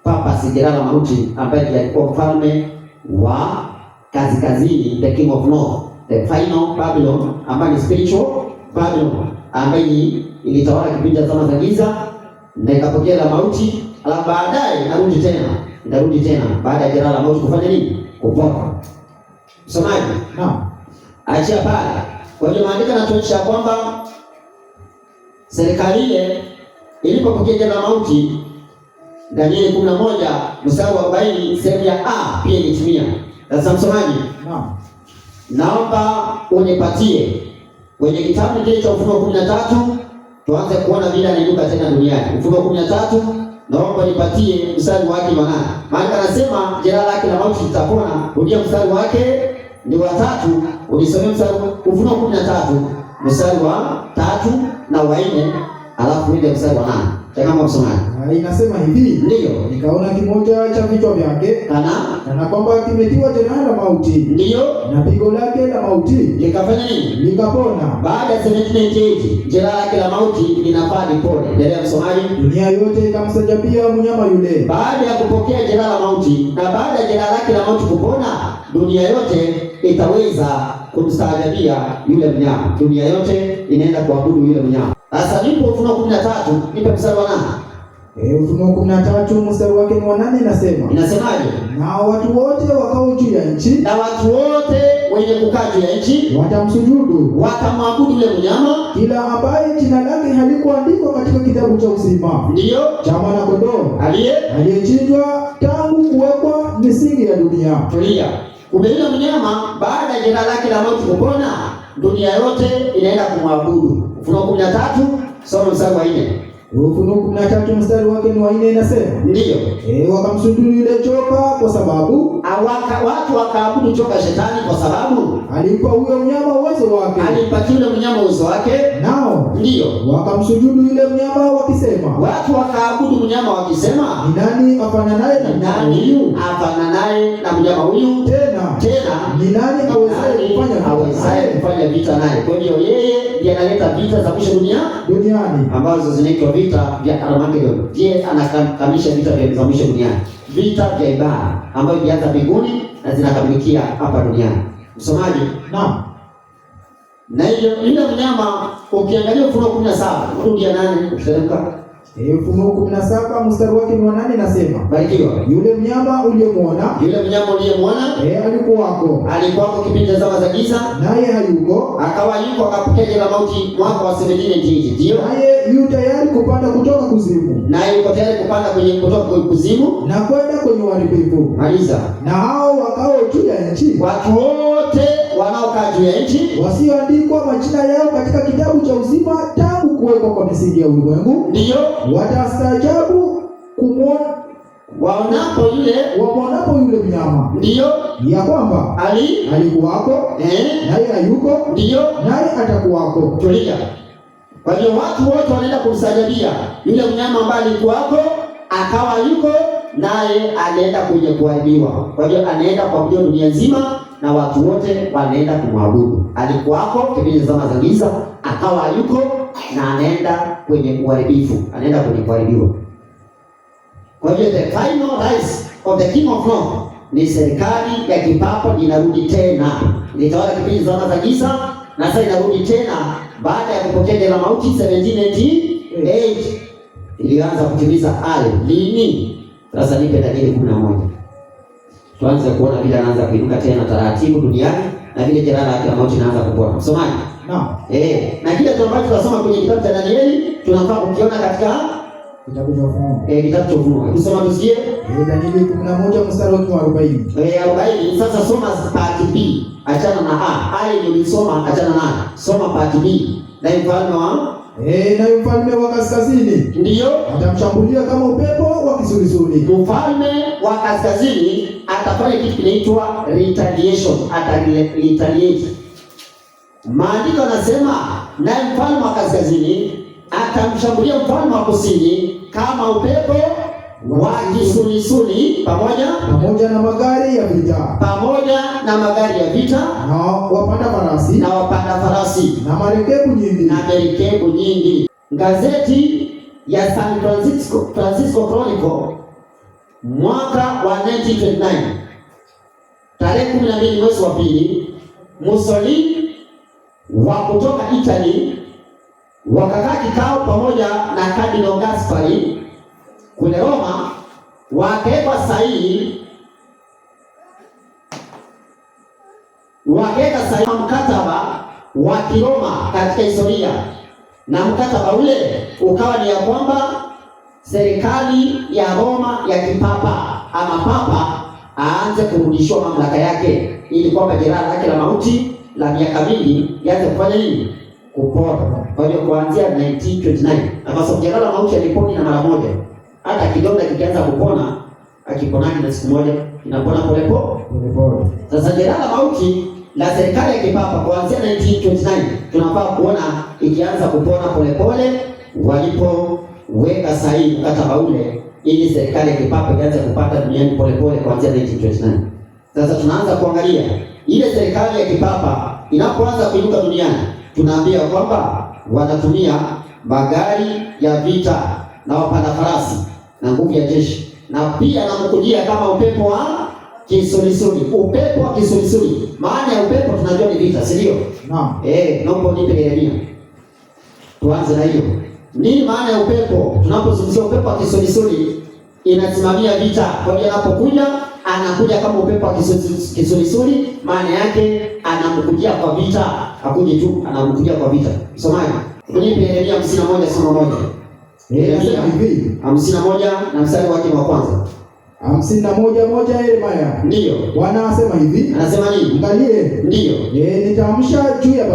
Papa jeraha la mauti, ambaye alikuwa mfalme wa kaskazini, the king of north, the final Babylon, ambaye ni spiritual Babylon, ambaye ilitawala kipindi cha zama za giza na ikapokea la mauti. Alafu baadaye inarudi tena baada ya jeraha la mauti kufanya nini? Kupona. Msomaji? Naam. Achia pale. Kwa hiyo maandiko yanatuonyesha kwamba serikali ile ilipopokea jeraha la mauti, Danieli 11 mstari wa 40 sehemu ya A pia ilitimia. Sasa msomaji? Naam. Naomba unipatie kwenye kitabu kile cha Ufunuo 13 tuanze kuona vile anainuka tena duniani. Ufunuo 13 naomba nipatie mstari wake wa 8. Maana anasema jeraha lake la mauti litapona. Rudia mstari wake ni wa 3. Ulisomea mstari Ufunuo 13 mstari wa 3 na wa 4, alafu ndio mstari wa 8. Kama msomaji. Inasema hivi. Ndio. Nikaona kimoja cha vichwa vyake kana kwamba kimetiwa jeraha la mauti. Ndio. Na pigo lake la mauti likafanya nini? Likapona. Baada ya 1798 jeraha lake la mauti linafaa lipone. Endelea msomaji. Dunia yote ikamstajabia mnyama yule. Baada ya kupokea jeraha la mauti na baada ya jeraha lake la mauti kupona, dunia yote itaweza kumstajabia yule mnyama. Dunia yote inaenda kuabudu yule mnyama. Sasa nipo Ufunuo 13, nipe mstari wa 8. Ufunuo 13 mstari wake ni wa 8 inasema. Inasemaje? Na watu wote wakao juu ya nchi, na watu wote wenye kukaa juu ya nchi watamsujudu, watamwabudu yule mnyama, kila ambaye jina lake halikuandikwa katika kitabu cha uzima, ndio cha mwana kondoo aliyechinjwa tangu kuwekwa misingi ya dunia. Tulia. Kumbe yule mnyama baada ya jeraha lake la mauti kupona, dunia yote inaenda kumwabudu. Ufunuo 13 soma mstari wa 4. Ufunuo 13 mstari wake ni wa 4 inasema. Ndio. Wakamsujudu yule joka kwa sababu watu wakaabudu joka shetani kwa sababu alimpa huyo mnyama uwezo wake. Alimpatia yule mnyama uwezo wake. Nao ndio wakamsujudu yule mnyama wakisema. Watu wakaabudu mnyama wakisema, ni nani afananaye na mnyama huyu? Tena ni nani awezaye kufanya vita naye? Kwa hiyo yeye ndiye analeta vita za mwisho duniani ambazo zinaitwa vita vya Armageddon. Yeye anakamilisha vita vya mwisho duniani, vita vya ibada ambayo vilianza mbinguni na zinakamilikia hapa duniani. Msomaji? Naam. Na hiyo yule mnyama ukiangalia Ufunuo 17 rudia 8 ukiteremka. Ufunuo 17 mstari wake ni wa 8 nasema. Barikiwa. Yule mnyama uliyemwona alikuwako kipindi cha zama za giza, naye hayuko, akawa yuko akapokea jeraha la mauti mwaka wa 1798. Ndio. Naye yu tayari kupanda kutoka kuzimu, naye yuko tayari kupanda kutoka kuzimu na kwenda kwenye uharibifu. Maliza. Na hao wakao juu ya nchi, watu wote wanaokaa juu ya nchi, wasioandikwa majina yao katika kitabu cha uzima tangu kuwekwa kwa misingi ya ulimwengu, ndio watastaajabu kumwona waonapo yule mnyama, ndio ya kwamba alikuwako, naye hayuko, ndio naye atakuwako. Tulia. Kwa hiyo watu wote wanaenda kumsajabia yule mnyama ambaye alikuwako, akawa yuko, naye anaenda kwenye kuahidiwa. Kwa hiyo anaenda kuabudiwa dunia nzima, na watu wote wanaenda kumwabudu. Alikuwako kipindi cha zama za giza, akawa yuko, na anaenda kwenye uharibifu, anaenda kwenye kuahidiwa. Kwa hiyo the final rise of the King of Rome ni serikali ya kipapa inarudi tena. Ilitawala kipindi cha zama za giza, na sasa inarudi tena baada ya kupokea jela mauti 1798. Ilianza kutimiza lini? Sasa nipe dalili 11. Tuanze kuona vile anaanza kuinuka tena taratibu duniani, na vile jela yake la mauti inaanza kupona. Msomaji? Naam. Na kile ambacho tunasoma kwenye kitabu cha Danieli tunafaa kukiona katika kitabu cha Ufunuo. Kitabu cha Ufunuo. Tusoma tusikie. Danieli 11 mstari wa 40. 40. Sasa soma part B. Achana na A ndio ulisoma, achana na. Soma part B. Na mfalme wa na mfalme wa kaskazini ndio atamshambulia kama upepo wa kisulisuli. Mfalme wa kaskazini atafanya kitu kinaitwa retaliation, retaliate. Maandiko yanasema naye mfalme wa kaskazini atamshambulia mfalme wa kusini kama upepo wa kisulisuli, pamoja na magari ya vita, na wapanda farasi na marekebu nyingi. Gazeti ya San Francisco Chronicle mwaka wa 1929 tarehe 12 mwezi wa pili, Mussolini wa kutoka Italy wakakaa kikao pamoja na Cardinal Gaspari kule Roma, wakaweka sahihi mkataba wa Kiroma katika historia, na mkataba ule ukawa ni ya kwamba serikali ya Roma ya kipapa ama papa aanze kurudishiwa mamlaka yake, ili kwamba jeraha lake la mauti la miaka mingi yaanze kufanya nini? Kupona. Kwa hiyo kuanzia 1929 na sababu jeraha la mauti aliponi na mara moja. Hata kidonda kikianza kupona, akiponani na siku moja inapona pole. Sasa jeraha la mauti la serikali ya kipapa kuanzia 1929 tunafaa kuona ikianza kupona pole walipoweka sahihi mkataba ule, ili serikali ya kipapa ianze kupata duniani pole kuanzia 1929. Sasa tunaanza kuangalia ile serikali ya kipapa inapoanza kuinuka duniani, tunaambia kwamba wanatumia magari ya vita na wapanda farasi na nguvu ya jeshi, na pia namkujia kama upepo wa kisulisuli. Upepo wa kisulisuli, maana ya upepo tunajua ni vita, si ndio? Naam. Naomba nipe Yeremia. Tuanze na hiyo. Nini maana ya upepo? Tunapozungumzia upepo wa kisulisuli, inasimamia vita. Kwa hiyo anapokuja, anakuja kama upepo wa kisulisuli, maana yake anamkujia kwa vita. Hakuje tu, anamkujia kwa vita. Msomaji, nipe Yeremia 51 somo moja. Yeremia 51 na mstari wake wa kwanza. 51:1 Yeremia. Ndio. Bwana anasema hivi. Anasema nini? Angalie. Ndio. Nitaamsha juu ya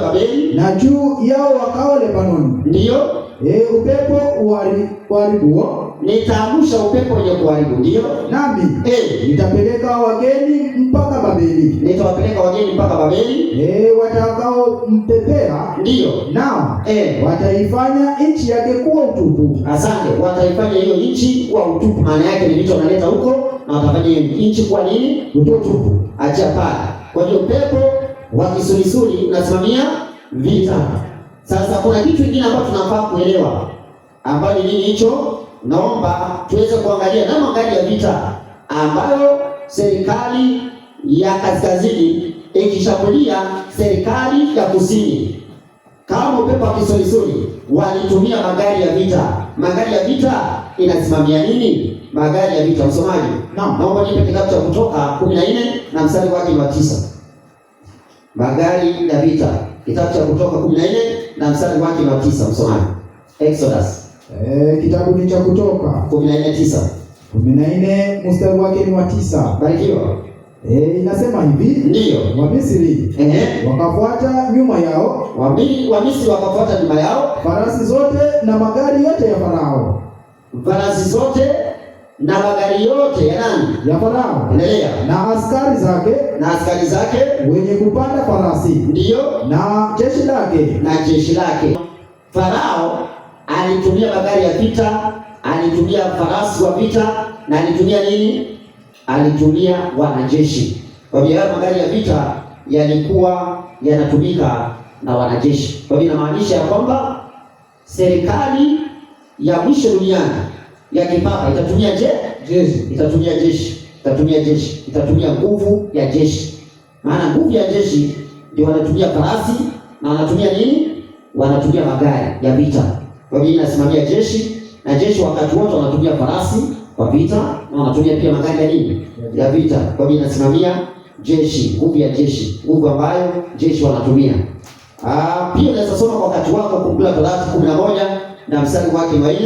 Babeli. Na juu yao wakao Lebanoni. Ndio. Upepo uharibuo. Nitaamsha upepo wenye kuharibu. Ndio. Nami nitapeleka wageni mpaka Babeli. Nitawapeleka wageni mpaka Babeli. Watakao mpepea. Ndio. Nao wataifanya nchi yake kuwa utupu. Asante. Wataifanya hiyo nchi kuwa utupu. Maana yake ni vitu wanaleta huko, na watafanya hiyo nchi kuwa nini? Utupu. Acha pale. Kwa hiyo upepo wa kisulisuli unasimamia vita. Sasa kuna kitu kingine ambacho tunafaa kuelewa, ambayo ni nini hicho? Naomba tuweze kuangalia na magari ya vita ambayo serikali ya kaskazini ikishambulia serikali ya kusini. Kama upepo wa kisulisuli walitumia magari ya vita. Magari ya vita inasimamia nini? Magari ya vita. Msomaji, naomba nipe kitabu cha Kutoka 14 na mstari wake wa 9. Magari ya vita. Kitabu cha Kutoka 14 na mstari wake wa 9. Msomaji. Exodus. Kitabu ni cha Kutoka 14:9. 14 mstari wake ni wa 9. Barikiwa. Inasema hivi. Ndiyo. Wamisri wakafuata nyuma yao. Wamisri wakafuata nyuma yao farasi zote na magari yote ya Farao. Farasi zote na magari yote ya nani? Ya Farao. Endelea. Na askari zake wenye kupanda farasi. Ndiyo. Na jeshi lake. Farao alitumia magari ya vita, alitumia farasi wa vita, na alitumia nini? Alitumia wanajeshi. Kwa hivyo magari ya vita yalikuwa yanatumika na wanajeshi. Kwa hivyo inamaanisha ya kwamba serikali ya mwisho duniani ya kipapa itatumia itatumia nguvu ya jeshi. Maana nguvu ya jeshi ndio wanatumia farasi na wanatumia nini? Wanatumia magari ya vita. Kwa hivyo inasimamia jeshi, na jeshi wakati wote wanatumia farasi kwa vita na wanatumia pia magari ya nini? Ya vita. Kwa hivyo inasimamia jeshi, nguvu ya jeshi, nguvu ambayo jeshi wanatumia. Pia unaweza soma kwa wakati wako Kumbukumbu la Torati 11 na mstari wake wa 4.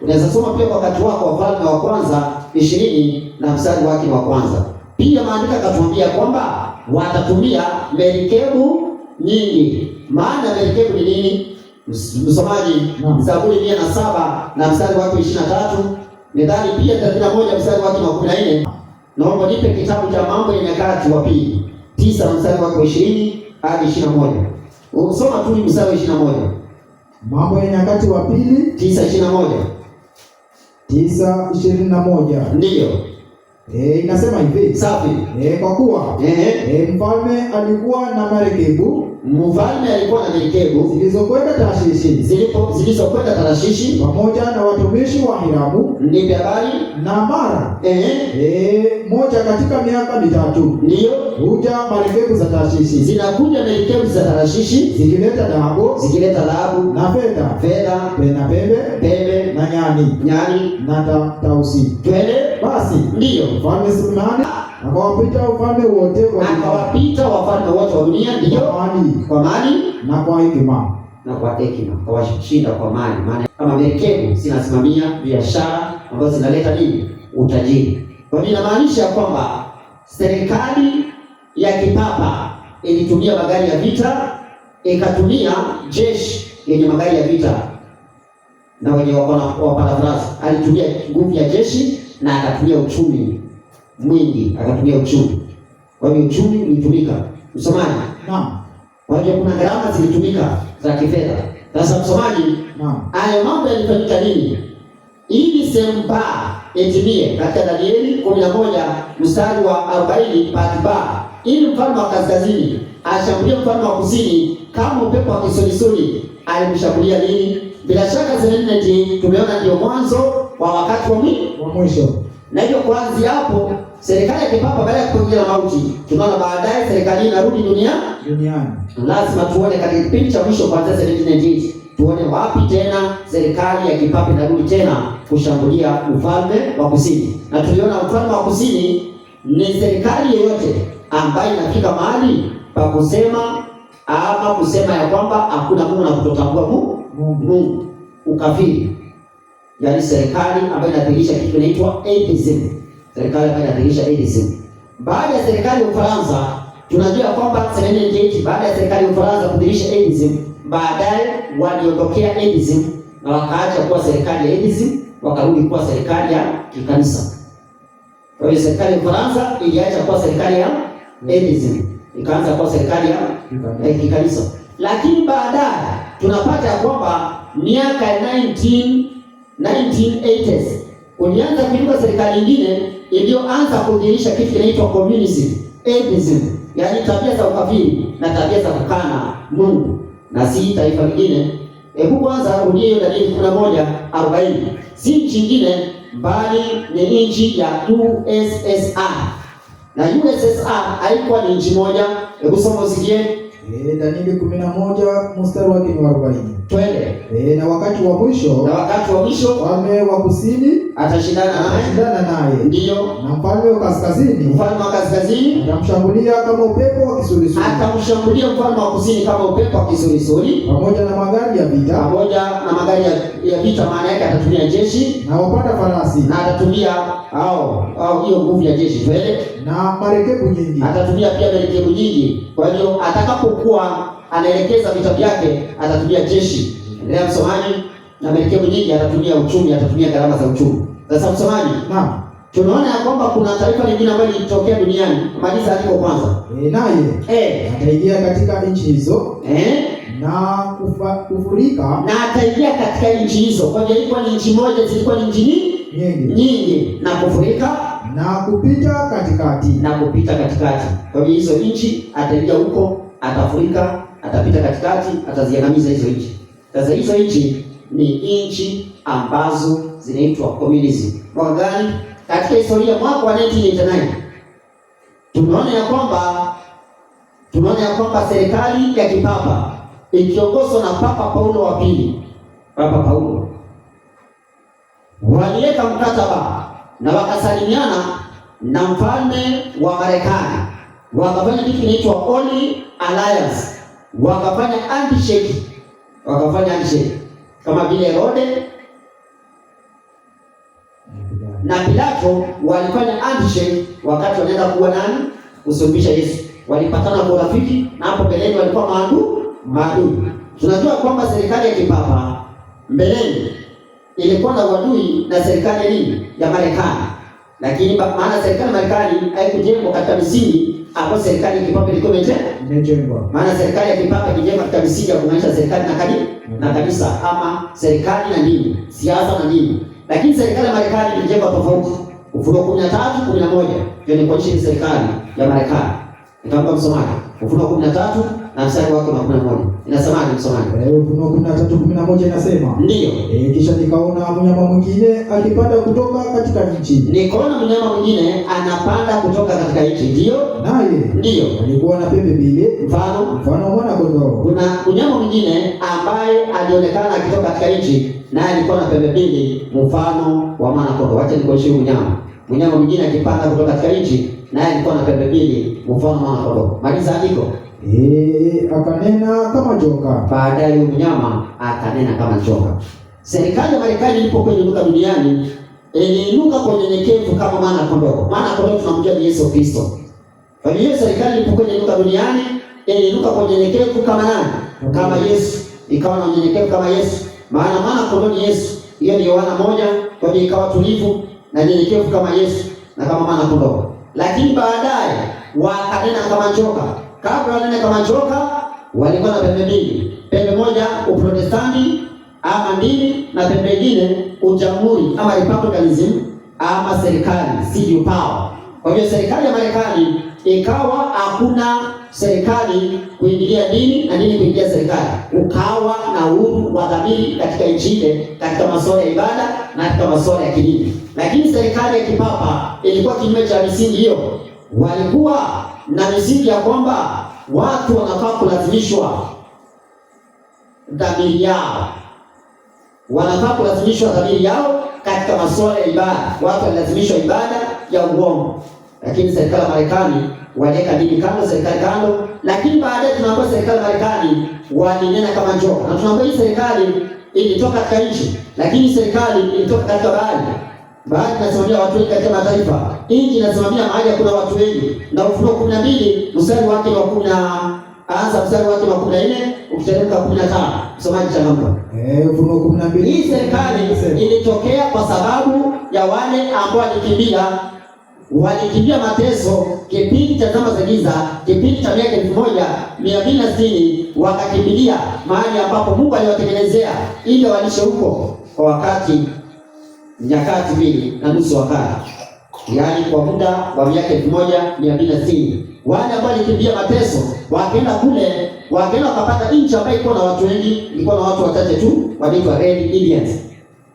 Unaweza soma pia kwa wakati wako Wafalme wa Kwanza 20 na mstari wake wa 1. Pia maandiko yakatuambia kwamba watatumia merikebu nyingi. Maana merikebu ni nini? Msomaji, Zaburi 107 na mstari wake 23, Methali pia 31 mstari wake wa 14. Naomba nipe kitabu cha Mambo ya Nyakati wa Pili 9 na mstari wake wa 20 hadi 21. Usoma tu mstari wa 21. Mambo ya Nyakati wa Pili 9:21. 9:21. Ndiyo. Inasema hivi. Safi. Kwa kuwa mfalme alikuwa na merikebu. Mfalme alikuwa na merikebu zilizokwenda Tarshishi pamoja na watumishi wa Hiramu. Nipe habari. Na mara moja katika miaka mitatu ndiyo huja merikebu za Tarshishi. Zinakuja merikebu za Tarshishi zikileta dhahabu na fedha na pembe na nyani na tausi. Twende basi. Ndiyo. Mfalme Sulemani akawapita wafalme wote wa dunia. Ndiyo. Kwa mali na kwa hekima. Kawashinda kwa mali. Maana kama merikebu zinasimamia biashara ambazo zinaleta nini? Utajiri. Kwa hiyo inamaanisha kwamba serikali ya kipapa ilitumia magari ya vita, ikatumia jeshi yenye magari ya vita na wenye wapanda farasi. Alitumia nguvu ya jeshi na akatumia uchumi mwingi, Kwa hiyo uchumi ulitumika. Msomaji? Naam. Kwa hiyo kuna gharama zilitumika za kifedha. Sasa msomaji, hayo mambo yalifanyika nini? Ili semba etimie katika Danieli 11 mstari wa 40 part ba, ili mfalme wa kaskazini ashambulie mfalme wa kusini kama upepo wa kisulisuli. Alimshambulia nini? Bila shaka Senate tumeona ndio mwanzo wa wakati wa mwisho. Na hivyo kuanzia hapo serikali ya kipapa baada ya kuingia mauti, tunaona baadaye serikali inarudi duniani. Lazima tuone katika kipindi cha mwisho kuanzia 1798 tuone wapi tena serikali ya kipapa inarudi tena kushambulia ufalme wa kusini. Na tuliona ufalme wa kusini ni serikali yoyote ambayo inafika mahali pa kusema ya kwamba hakuna Mungu na kutotambua Mungu, ukafiri. Yaani serikali ambayo inadhihirisha kitu kinaitwa atheism. Serikali ambayo inadhihirisha atheism. Baada ya serikali ya Ufaransa tunajua kwamba 1798 baada ya serikali ya Ufaransa kudhihirisha atheism, baadaye waliondokea atheism na wakaacha kuwa serikali ya atheism, wakarudi kuwa serikali ya kikanisa. Kwa hiyo serikali ya Ufaransa iliacha kuwa serikali ya atheism, ikaanza kuwa serikali ya kikanisa. Lakini baadaye tunapata kwamba miaka ya 1980s ulianza kuinuka serikali nyingine iliyoanza kudhihirisha kitu kinaitwa communism, atheism, yaani tabia za ukafiri na tabia za kukana Mungu na si taifa lingine. Hebu kwanza urudie hiyo Danieli 11:40. Si nchi nyingine bali ni nchi ya USSR. Na USSR haikuwa ni nchi moja. Hebu soma usikie. Danieli 11 mstari wake ni 40. Twende. Na wakati wa mwisho, mfalme wa kusini atashindana naye. Ndio. Na mfalme wa kaskazini atamshambulia kama upepo wa kisulisuli. Atamshambulia mfalme wa kusini kama upepo wa kisulisuli, pamoja na magari ya vita, maana yake atatumia jeshi na wapanda farasi, na atatumia hiyo nguvu ya jeshi. Twende. Na marekebu nyingi, atatumia pia marekebu nyingi. Kwa hiyo atakapokuwa anaelekeza vita vyake atatumia jeshi. Endelea msomaji. Na marekebu nyingi atatumia uchumi, atatumia gharama za uchumi. Sasa msomaji, naam, tunaona ya kwamba kuna taarifa nyingine ambayo ilitokea duniani. Maliza andiko kwanza. Naye ataingia katika nchi hizo na kufurika, na ataingia katika nchi hizo. Kwa hiyo ilikuwa ni nchi moja, zilikuwa ni nchi nyingi, na kufurika na kupita katikati. Kwa hiyo hizo nchi ataingia huko, atafurika, atapita katikati, ataziangamiza hizo nchi. Sasa hizo nchi ni nchi ambazo zinaitwa communism. Mwaka gani? Katika historia mwaka wa 1989 tunaona ya kwamba serikali ya kipapa ikiongozwa na Papa Paulo wa pili, waliweka mkataba na wakasalimiana na mfalme wa Marekani, wakafanya kitu kinaitwa Holy Alliance, wakafanya handshake kama vile Herode na Pilato walifanya handshake wakati wanaenda kuwa kusulubisha Yesu. Walipatana kwa urafiki, na hapo mbeleni walikuwa maadui. Tunajua kwamba serikali ya kipapa mbeleni ilikuwa na uadui na serikali ya Marekani, lakini maana serikali ya Marekani haikujengwa katika misingi ambayo serikali ya kipapa ilikuwa imejengwa. Maana serikali ya kipapa ilijengwa katika misingi ya kuunganisha serikali na kanisa, ama serikali na dini, siasa na dini. Lakini serikali ya Marekani ilijengwa tofauti. Ufunuo 13:11 ndio ni kuonyesha serikali ya Marekani. Nitaomba msomaji. Ufunuo 13 na mstari wake wa 11. Inasemaje msomaji? Ufunuo 13:11 inasema. Ndio. Kisha nikaona mnyama mwingine akipanda kutoka katika nchi. Nikaona mnyama mwingine anapanda kutoka katika nchi. Ndio. Alikuwa na pembe mbili, mfano wa mwana kondoo. Kuna mnyama mwingine ambaye alionekana akitoka katika nchi, naye alikuwa na pembe mbili, mfano wa mwana kondoo. Wacha nikuonyeshe mnyama. Mnyama mwingine akipanda kutoka katika nchi, naye alikuwa na pembe mbili, mfano wa mwana kondoo. Maliza andiko. Akanena kama joka. Baadaye mnyama akanena kama joka. Serikali ya Marekani ilipokuwa inuka duniani, iliinuka kwa unyenyekevu kama mwana kondoo. Mwana kondoo tunamjua ni Yesu Kristo. Kwa hiyo serikali ilipokuwa inuka duniani, iliinuka kwa unyenyekevu kama nani? Kama Yesu. Ikawa na unyenyekevu kama Yesu. Maana mwana kondoo ni Yesu. Hiyo ni Yohana 1. Kwa hiyo ikawa tulivu na unyenyekevu kama Yesu na kama mwana kondoo. Lakini baadaye wakanena kama joka. Kabla wanene kama joka, walikuwa na pembe mbili. Pembe moja uprotestanti ama dini, na pembe nyingine ujamhuri ama republicanism ama serikali civil power. Kwa hiyo serikali ya Marekani ikawa hakuna serikali kuingilia dini na dini kuingilia serikali. Ukawa na uhuru wa dhamiri katika nchi ile, katika masuala ya ibada na katika masuala ya kidini. Lakini serikali ya kipapa ilikuwa kinyume cha misingi hiyo. Walikuwa na misingi ya kwamba watu wanafaa kulazimishwa dhamiri yao. Katika masuala ya ibada. Watu walazimishwa ibada ya uongo. Lakini serikali ya Marekani waliweka dini kando, serikali kando. Lakini baadaye tunaambiwa serikali ya Marekani walinena kama joka. Na tunaambiwa hii serikali ilitoka katika nchi, lakini serikali ilitoka katika bahari. Bahari inasimamia watu wengi katika mataifa. Nchi inasimamia mahali kuna watu wengi. Na Ufunuo 12 mstari wake wa 14 ukiteremka 15. Msomaji changamka. Ufunuo 12. Hii serikali ilitokea kwa sababu ya wale ambao walikimbia mateso kipindi cha zama za giza, kipindi cha miaka 1260, wakakimbilia mahali ambapo Mungu aliwatengenezea ili walishe huko kwa wakati nyakati 2.5 wakati. Yaani kwa muda wa miaka 1260. Wale ambao walikimbia mateso wakaenda wakapata nchi ambayo ilikuwa na watu wengi, ilikuwa na watu wachache tu, wanaitwa Red Indians.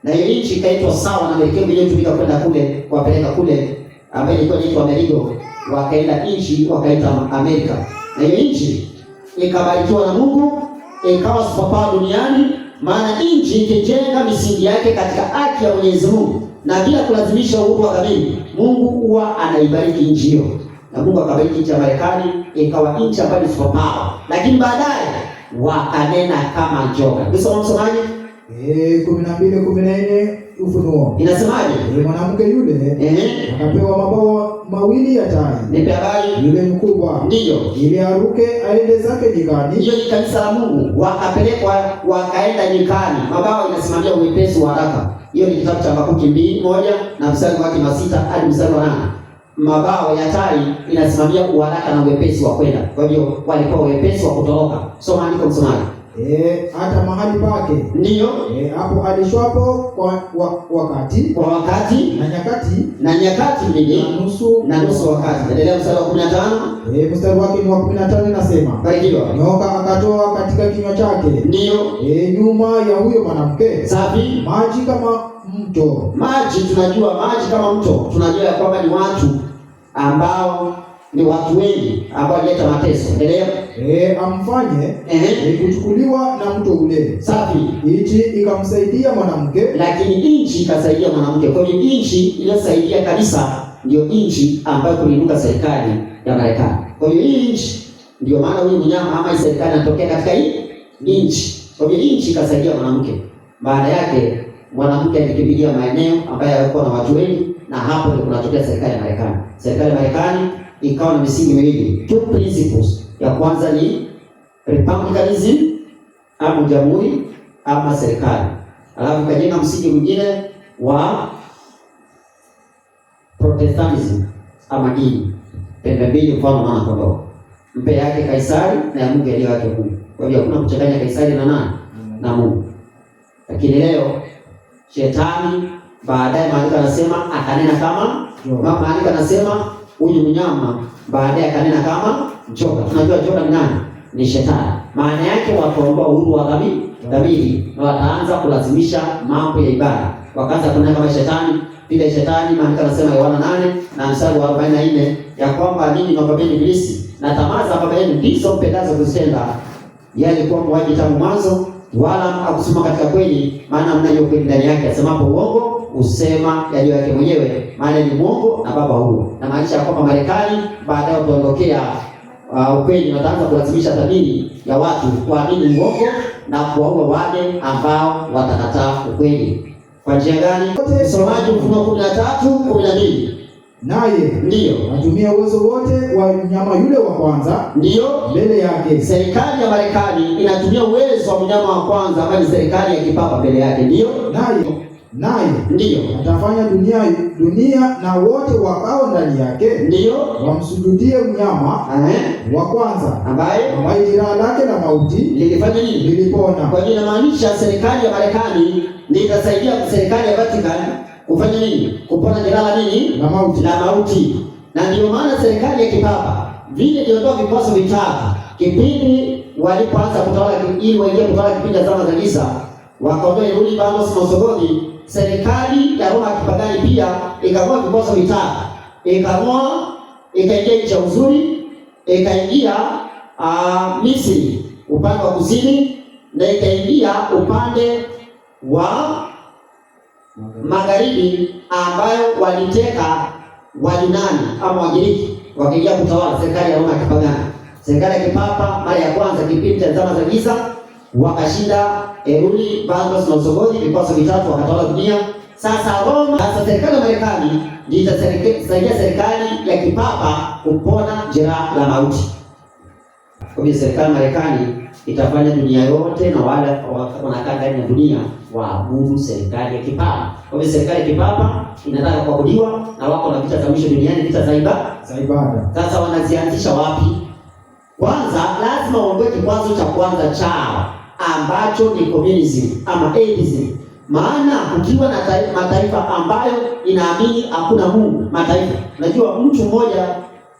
Na hiyo nchi ikaitwa sawa na merikebu iliyotumika kwenda kule, kuwapeleka kule, ambayo ilikuwa inaitwa Amerigo. Wakaenda nchi wakaita Amerika. Na hiyo nchi ikabarikiwa na Mungu, ikawa superpower duniani, Maana nchi ikijenga misingi yake katika haki ya Mwenyezi Mungu na bila kulazimisha uhuru wa kamili, Mungu huwa anaibariki nchi hiyo. Na Mungu akabariki nchi ya Marekani ikawa nchi ambayo ni superpower. Lakini baadaye wakanena kama njoka. Kisoma msomaji 12:14 Ufunuo. Inasemaje? Mwanamke yule akapewa mabawa mawili ya tai. Nipe habari. Yule mkubwa. Ndiyo. Ili aruke aende zake nyikani. Hiyo ni kanisa la Mungu. Wakapelekwa wakaenda nyikani. Mabawa inasimamia uwepesi wa haraka. Hiyo ni kitabu cha Habakuki 2:1 na mstari wake 6 hadi mstari wa 8. Mabawa ya tai inasimamia uharaka na uwepesi wa kwenda. Kwa hiyo walikuwa uwepesi wa kutoroka. Soma andiko msomaji. Hata mahali pake. Ndiyo. Hapo alishwapo kwa wakati na nyakati mbili na nusu wakati. Endelea mstari wa 15. Mstari wake ni wa 15 nasema. Barikiwa. Nyoka akatoa katika kinywa chake. Ndiyo. Nyuma ya huyo mwanamke. Safi. Maji kama mto. Maji tunajua maji kama mto. Tunajua ya kwamba ni watu ambao ni watu wengi ambao walileta mateso. Endelea. Amfanye kuchukuliwa na mto ule. Safi. Nchi ikamsaidia mwanamke, lakini nchi ikasaidia mwanamke. Kwa hiyo nchi iliyosaidia kanisa ndio nchi ambayo kuliinuka serikali ya Marekani. Kwa hiyo hii nchi ndio maana huyu mnyama ama serikali anatokea katika hii nchi. Kwa hiyo nchi ikasaidia mwanamke. Baada yake mwanamke alikimbilia maeneo ambayo yalikuwa na watu wengi, na hapo ndio kunatokea serikali ya Marekani. Serikali ya Marekani ikawa na misingi miwili, two principles. Ya kwanza ni republicanism ama jamhuri ama serikali. Alafu kajenga msingi mwingine wa protestantism ama dini. Pembe mbili mfano mwana kondoo. Mpe yake Kaisari na ya Mungu aliyo yake Mungu. Kwa hiyo hakuna kuchanganya Kaisari na nani? Na Mungu. Lakini leo shetani baadaye maandiko yanasema akanena kama maandiko yanasema huyu mnyama baadaye akanena kama njoka. Tunajua njoka ni nani? Ni shetani. Maana yake wataomba uhuru wa dhamiri na wataanza kulazimisha mambo ya ibada. Wakaanza kunena kama shetani. Vile shetani maandiko yanasema Yohana 8 na mstari wa 44 ya kwamba ninyi mwapeni ibilisi na tamaa za baba yenu ndizo mpendazo kuzitenda. Yeye alikuwa muuaji tangu mwanzo, wala hakusema katika kweli, maana mnayo kweli ndani yake. Asemapo uongo usema yaliyo yake mwenyewe, maana ni mwongo na baba huo. Na maanisha kwamba Marekani baadaye utaondokea ukweli na wataanza kulazimisha dhamiri ya watu kuamini uongo na kuwaua wale ambao watakataa ukweli. Kwa njia gani? Msomaji, Ufunuo 13:12. Naye ndiyo atumia uwezo wote wa mnyama yule wa kwanza, ndiyo mbele yake. Serikali ya Marekani inatumia uwezo wa mnyama wa kwanza ambaye ni serikali ya kipapa mbele yake. Ndiyo. Naye ndiyo atafanya dunia na wote wakao ndani yake, ndiyo wamsujudie mnyama wa kwanza ambaye jeraha lake la mauti lilifanya nini? Lilipona. Kwa hiyo inamaanisha serikali ya Marekani ndiyo itasaidia serikali ya Vatican kufanya nini? Kupona jeraha nini? La mauti. Na ndio maana serikali ya kipapa vile iliondoa vikwazo vitatu kipindi walipoanza kutawala, ili waingie kutawala kipindi cha zama za giza, wakaondoa Heruli, Bandos na Osogodi. Serikali ya Roma kipagani pia ikaondoa vikwazo vitatu, ikaingia nchi ya uzuri, ikaingia Misri upande wa kusini, na ikaingia upande wa magharibi ambayo waliteka Wayunani ama Wagiriki, wakaingia kutawala serikali ya Roma kipagani. Serikali ya kipapa mara ya kwanza kipindi cha zama za giza wakashinda Heruli, Bandos na Osogodi, vikwazo vitatu, wakatawala dunia. Sasa Roma, sasa serikali ya Marekani ndiyo itasaidia serikali ya kipapa kupona jeraha la mauti. Kwa hiyo serikali ya Marekani itafanya dunia yote na wale wanakaa ndani ya dunia waabudu serikali ya kipapa. Kwa hiyo serikali ya kipapa inataka kuabudiwa na wako na vita za mwisho duniani, vita za ibada. Sasa wanazianzisha wapi? Kwanza lazima waondoe kikwazo cha kwanza chao ambacho ni communism ama atheism. Maana kukiwa na mataifa ambayo inaamini hakuna Mungu, mataifa, unajua mtu mmoja,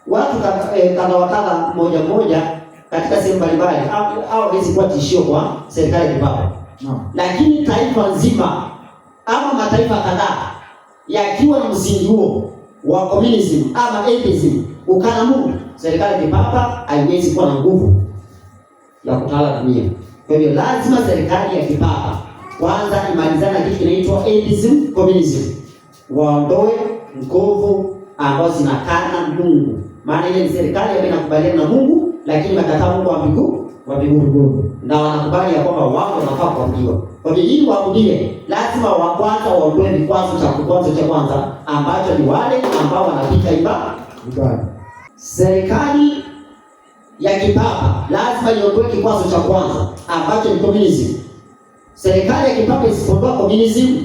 watu kadha wa kadha mmoja katika sehemu mbalimbali au hawezi kuwa tishio kwa serikali ya kipapa. Lakini taifa nzima ama mataifa kadhaa yakiwa na msingi huo wa communism ama atheism, ukana Mungu, serikali ya kipapa haiwezi kuwa na nguvu ya kutawala dunia. Kwa hiyo lazima serikali ya kipapa kwanza imalizane na kitu kinaitwa atheism, communism. Waondoe nguvu ambazo zinakana Mungu. Maana ile ni serikali ambayo inakubaliana na Mungu lakini inakataa Mungu wa mbinguni. Na wanakubali ya kwamba wao wanafaa kuabudiwa. Kwa hiyo ili waabudiwe lazima wa kwanza waondoe vikwazo cha kwanza ambacho ni wale ambao wanapika ibada. Serikali ya kipapa lazima iondoe kikwazo cha kwanza ambacho ni communism. Serikali ya kipapa isipoondoa communism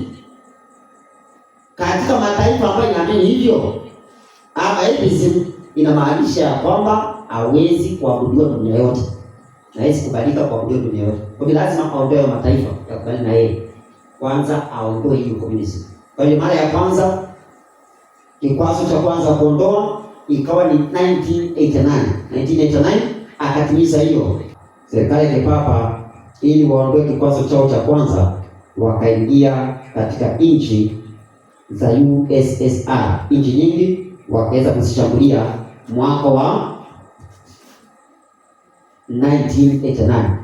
katika mataifa ambayo inaamini hivyo, ama atheism, inamaanisha ya kwamba hawezi kuabudiwa dunia yote. Hawezi kubalika kuabudiwa dunia yote. Kwa hiyo lazima aondoe mataifa ya kubali na yeye. Kwanza aondoe hiyo communism. Kwa hiyo mara ya kwanza kikwazo cha kwanza kuondoa ikawa ni 1989 akatimiza hiyo. Serikali ya kipapa ili waondoe kikwazo chao cha kwanza wakaingia katika nchi za USSR. Nchi nyingi wakaweza kuzishambulia mwaka wa 1989.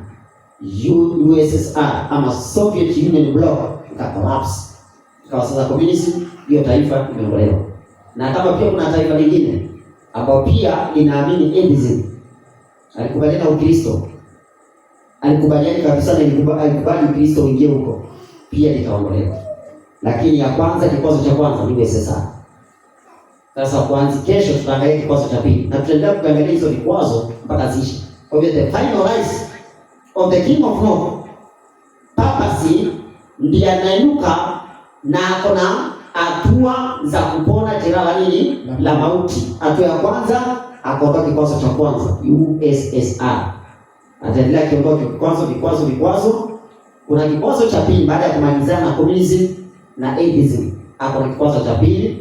USSR ama Soviet Union bloc ikakolapse. Ikawa sasa communism, hiyo taifa imeondolewa. Na kama pia kuna taifa lingine ambao pia linaamini atheism, alikubaliana na Ukristo, alikubaliana kabisa na alikubali Ukristo uingie huko, pia litaondolewa. Lakini ya kwanza, kikwazo cha kwanza ni USSR. Sasa kuanzia kesho tutaangalia kikwazo cha pili na tutaendelea kuangalia hizo vikwazo mpaka ziishi. Kwa hivyo the final rise of the King of North, papacy ndiye anainuka na akona hatua za kupona jeraha nini la mauti. Hatua ya kwanza akaondoa kikwazo cha kwanza USSR. Ataendelea kiondoa vikwazo. Kuna kikwazo cha pili baada ya kumalizana na communism na atheism. Hapo ni kikwazo cha pili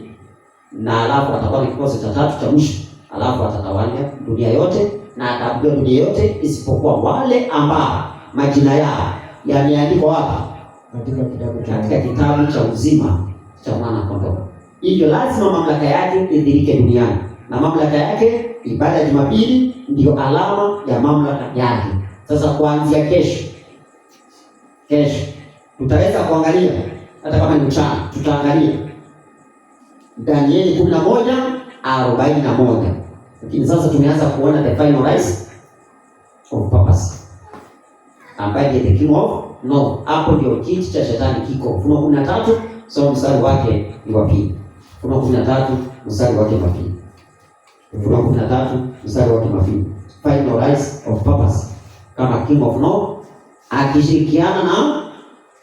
na alafu atakuwa na kikwazo cha tatu cha mwisho. Alafu atatawala dunia yote na ataabudu dunia yote isipokuwa wale ambao majina yao yameandikwa wapi? Katika kitabu cha uzima cha mwana kondoo. Hivyo lazima mamlaka yake idhirike duniani. Na mamlaka yake, ibada ya Jumapili ndio alama ya mamlaka yake. Sasa kuanzia kesho tutaweza kuangalia, hata kama ni mchana tutaangalia Danieli 11:41. Lakini sasa tumeanza kuona the final rise of papacy, ambaye ni the King of North. Hapo ndio kiti cha shetani kiko. Ufunuo 13 so mstari wake ni wa pili. Ufunuo 13 mstari wake wa pili. Ufunuo 13 mstari wake wa pili. Final rise of papacy kama King of North akishirikiana na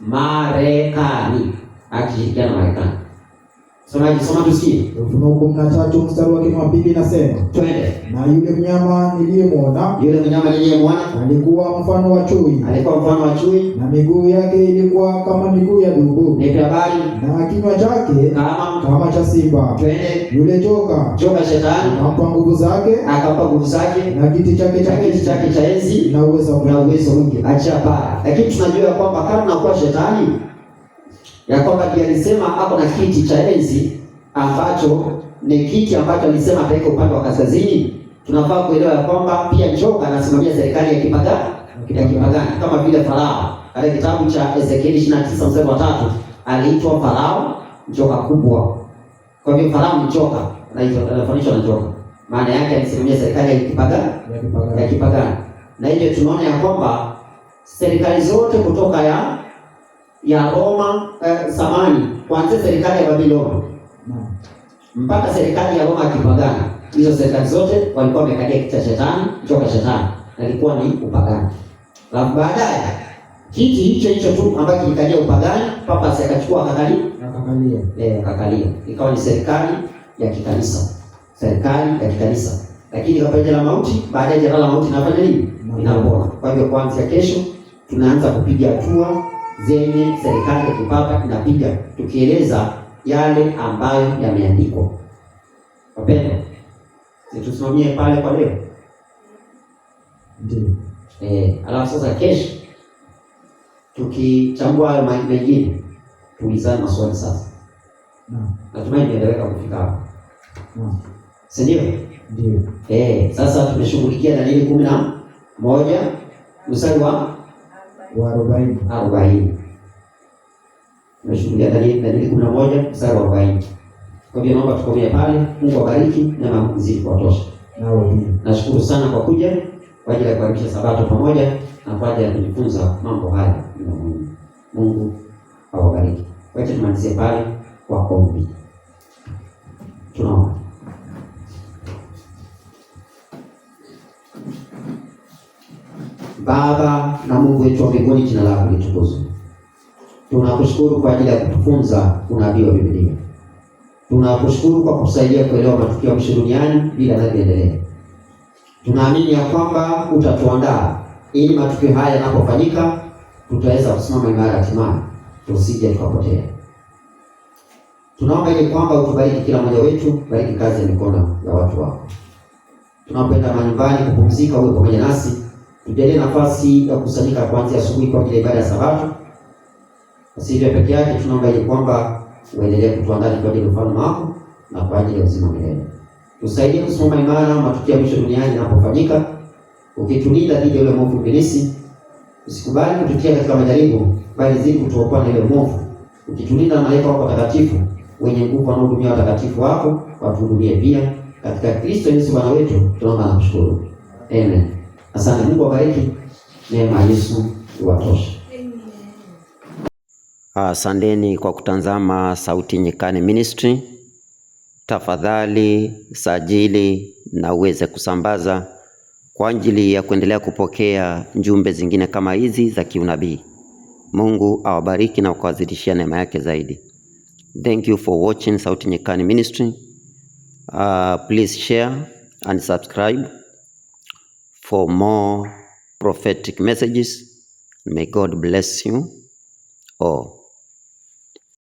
Marekani. Soma tusikie. Ufunuo 13 mstari wake wa pili nasema, twende. Na yule mnyama niliyemwona alikuwa mfano wa chui. Na miguu yake ilikuwa kama miguu ya dubu. Na kinywa chake kama cha simba. Twende. Yule joka shetani akampa nguvu zake. Na kiti chake cha enzi na uwezo mwingi. Acha pale. Lakini tunajua kwamba kama tunakuwa shetani ya kwamba ndiye alisema ako na kiti cha enzi ambacho ni kiti ambacho alisema ataweka upande wa kaskazini. Tunafaa kuelewa ya kwamba pia njoka anasimamia serikali ya kipagani kama vile Farao. Katika kitabu cha Ezekieli 29 mstari wa 3 aliitwa Farao njoka kubwa. Kwa hivyo Farao ni njoka, anafananishwa na njoka. Maana yake alisimamia serikali ya kipagani. Na hivyo tunaona ya kwamba serikali zote kutoka ya Roma samani kuanzia serikali ya Babiloni mpaka serikali ya Roma ya kipagani, hizo serikali zote walikuwa wamekalia kiti cha shetani, njoka shetani, na ilikuwa ni upagani. Alafu baadaye kiti hicho tu ambacho kilikalia upagani, papa akachukua akakalia. Ikawa ni serikali ya kikanisa. Lakini kabla ya mauti, baada ya jeraha la mauti inafanya nini? Inapona. Kwa hivyo kuanzia kesho tunaanza kupiga hatua zenye serikali ya kipapa inapiga, tukieleza yale ambayo yameandikwa. Wapendwa, tusimamie pale kwa leo. Ndio. Alafu sasa kesho tukichambua hayo mengine, tuulizane maswali sasa. Natumai nieleweka kufika hapo. Si ndio? Ndio. Sasa tumeshughulikia Danieli 11 mstari wa wa 40. Tunashuhudia Danieli 11 mstari wa 40. Kwa hivyo naomba tukomee pale. Mungu awabariki na Mungu zidi kuwatosha. Nashukuru sana kwa kuja kwa ajili ya kuadhimisha Sabato pamoja na kwa ajili ya kujifunza mambo haya na Mungu. Mungu awabariki. Wacha tumalizie pale kwa ombi. Tunaomba. Baba na Mungu wetu wa mbinguni, jina lako litukuzwe. Tunakushukuru kwa ajili ya kutufunza unabii wa Biblia. Tunakushukuru kwa kusaidia kuelewa matukio ya mwisho duniani bila yanavyoendelea. Tunaamini ya kwamba utatuandaa ili matukio haya yanapofanyika tutaweza kusimama imara hatimaye, tusije tukapotea. Tunaomba ili kwamba utubariki kila mmoja wetu, bariki kazi ya mikono ya watu wako. Tunapenda manyumbani kupumzika, uwe pamoja nasi. Tujalie nafasi ya kukusanyika kuanzia asubuhi kwa ajili ya ibada ya Sabato. Sivyo peke yake, tunaomba ili kwamba uendelee kutuandaa kwa ajili ya ufalme wako na kwa ajili ya uzima milele. Tusaidie kusimama imara matukio ya mwisho duniani yanapofanyika, ukitulinda dhidi ya yule mwovu ibilisi. Usikubali kututia katika majaribu, bali zidi kutuokoa na yule mwovu. Ukitulinda na malaika wako watakatifu wenye nguvu wanaohudumia watakatifu wako, watuhudumie pia. Katika Kristo Yesu Bwana wetu tunaomba na kushukuru. Amen. Asante. Mungu awabariki. Neema ya Yesu iwatoshe. Asanteni kwa kutazama Sauti Nyikani Ministry. Tafadhali sajili na uweze kusambaza kwa ajili ya kuendelea kupokea njumbe zingine kama hizi za kiunabii. Mungu awabariki na kuwazidishia neema yake zaidi. Thank you for watching Sauti Nyikani Ministry. Please share and subscribe for more prophetic messages. May God bless you all.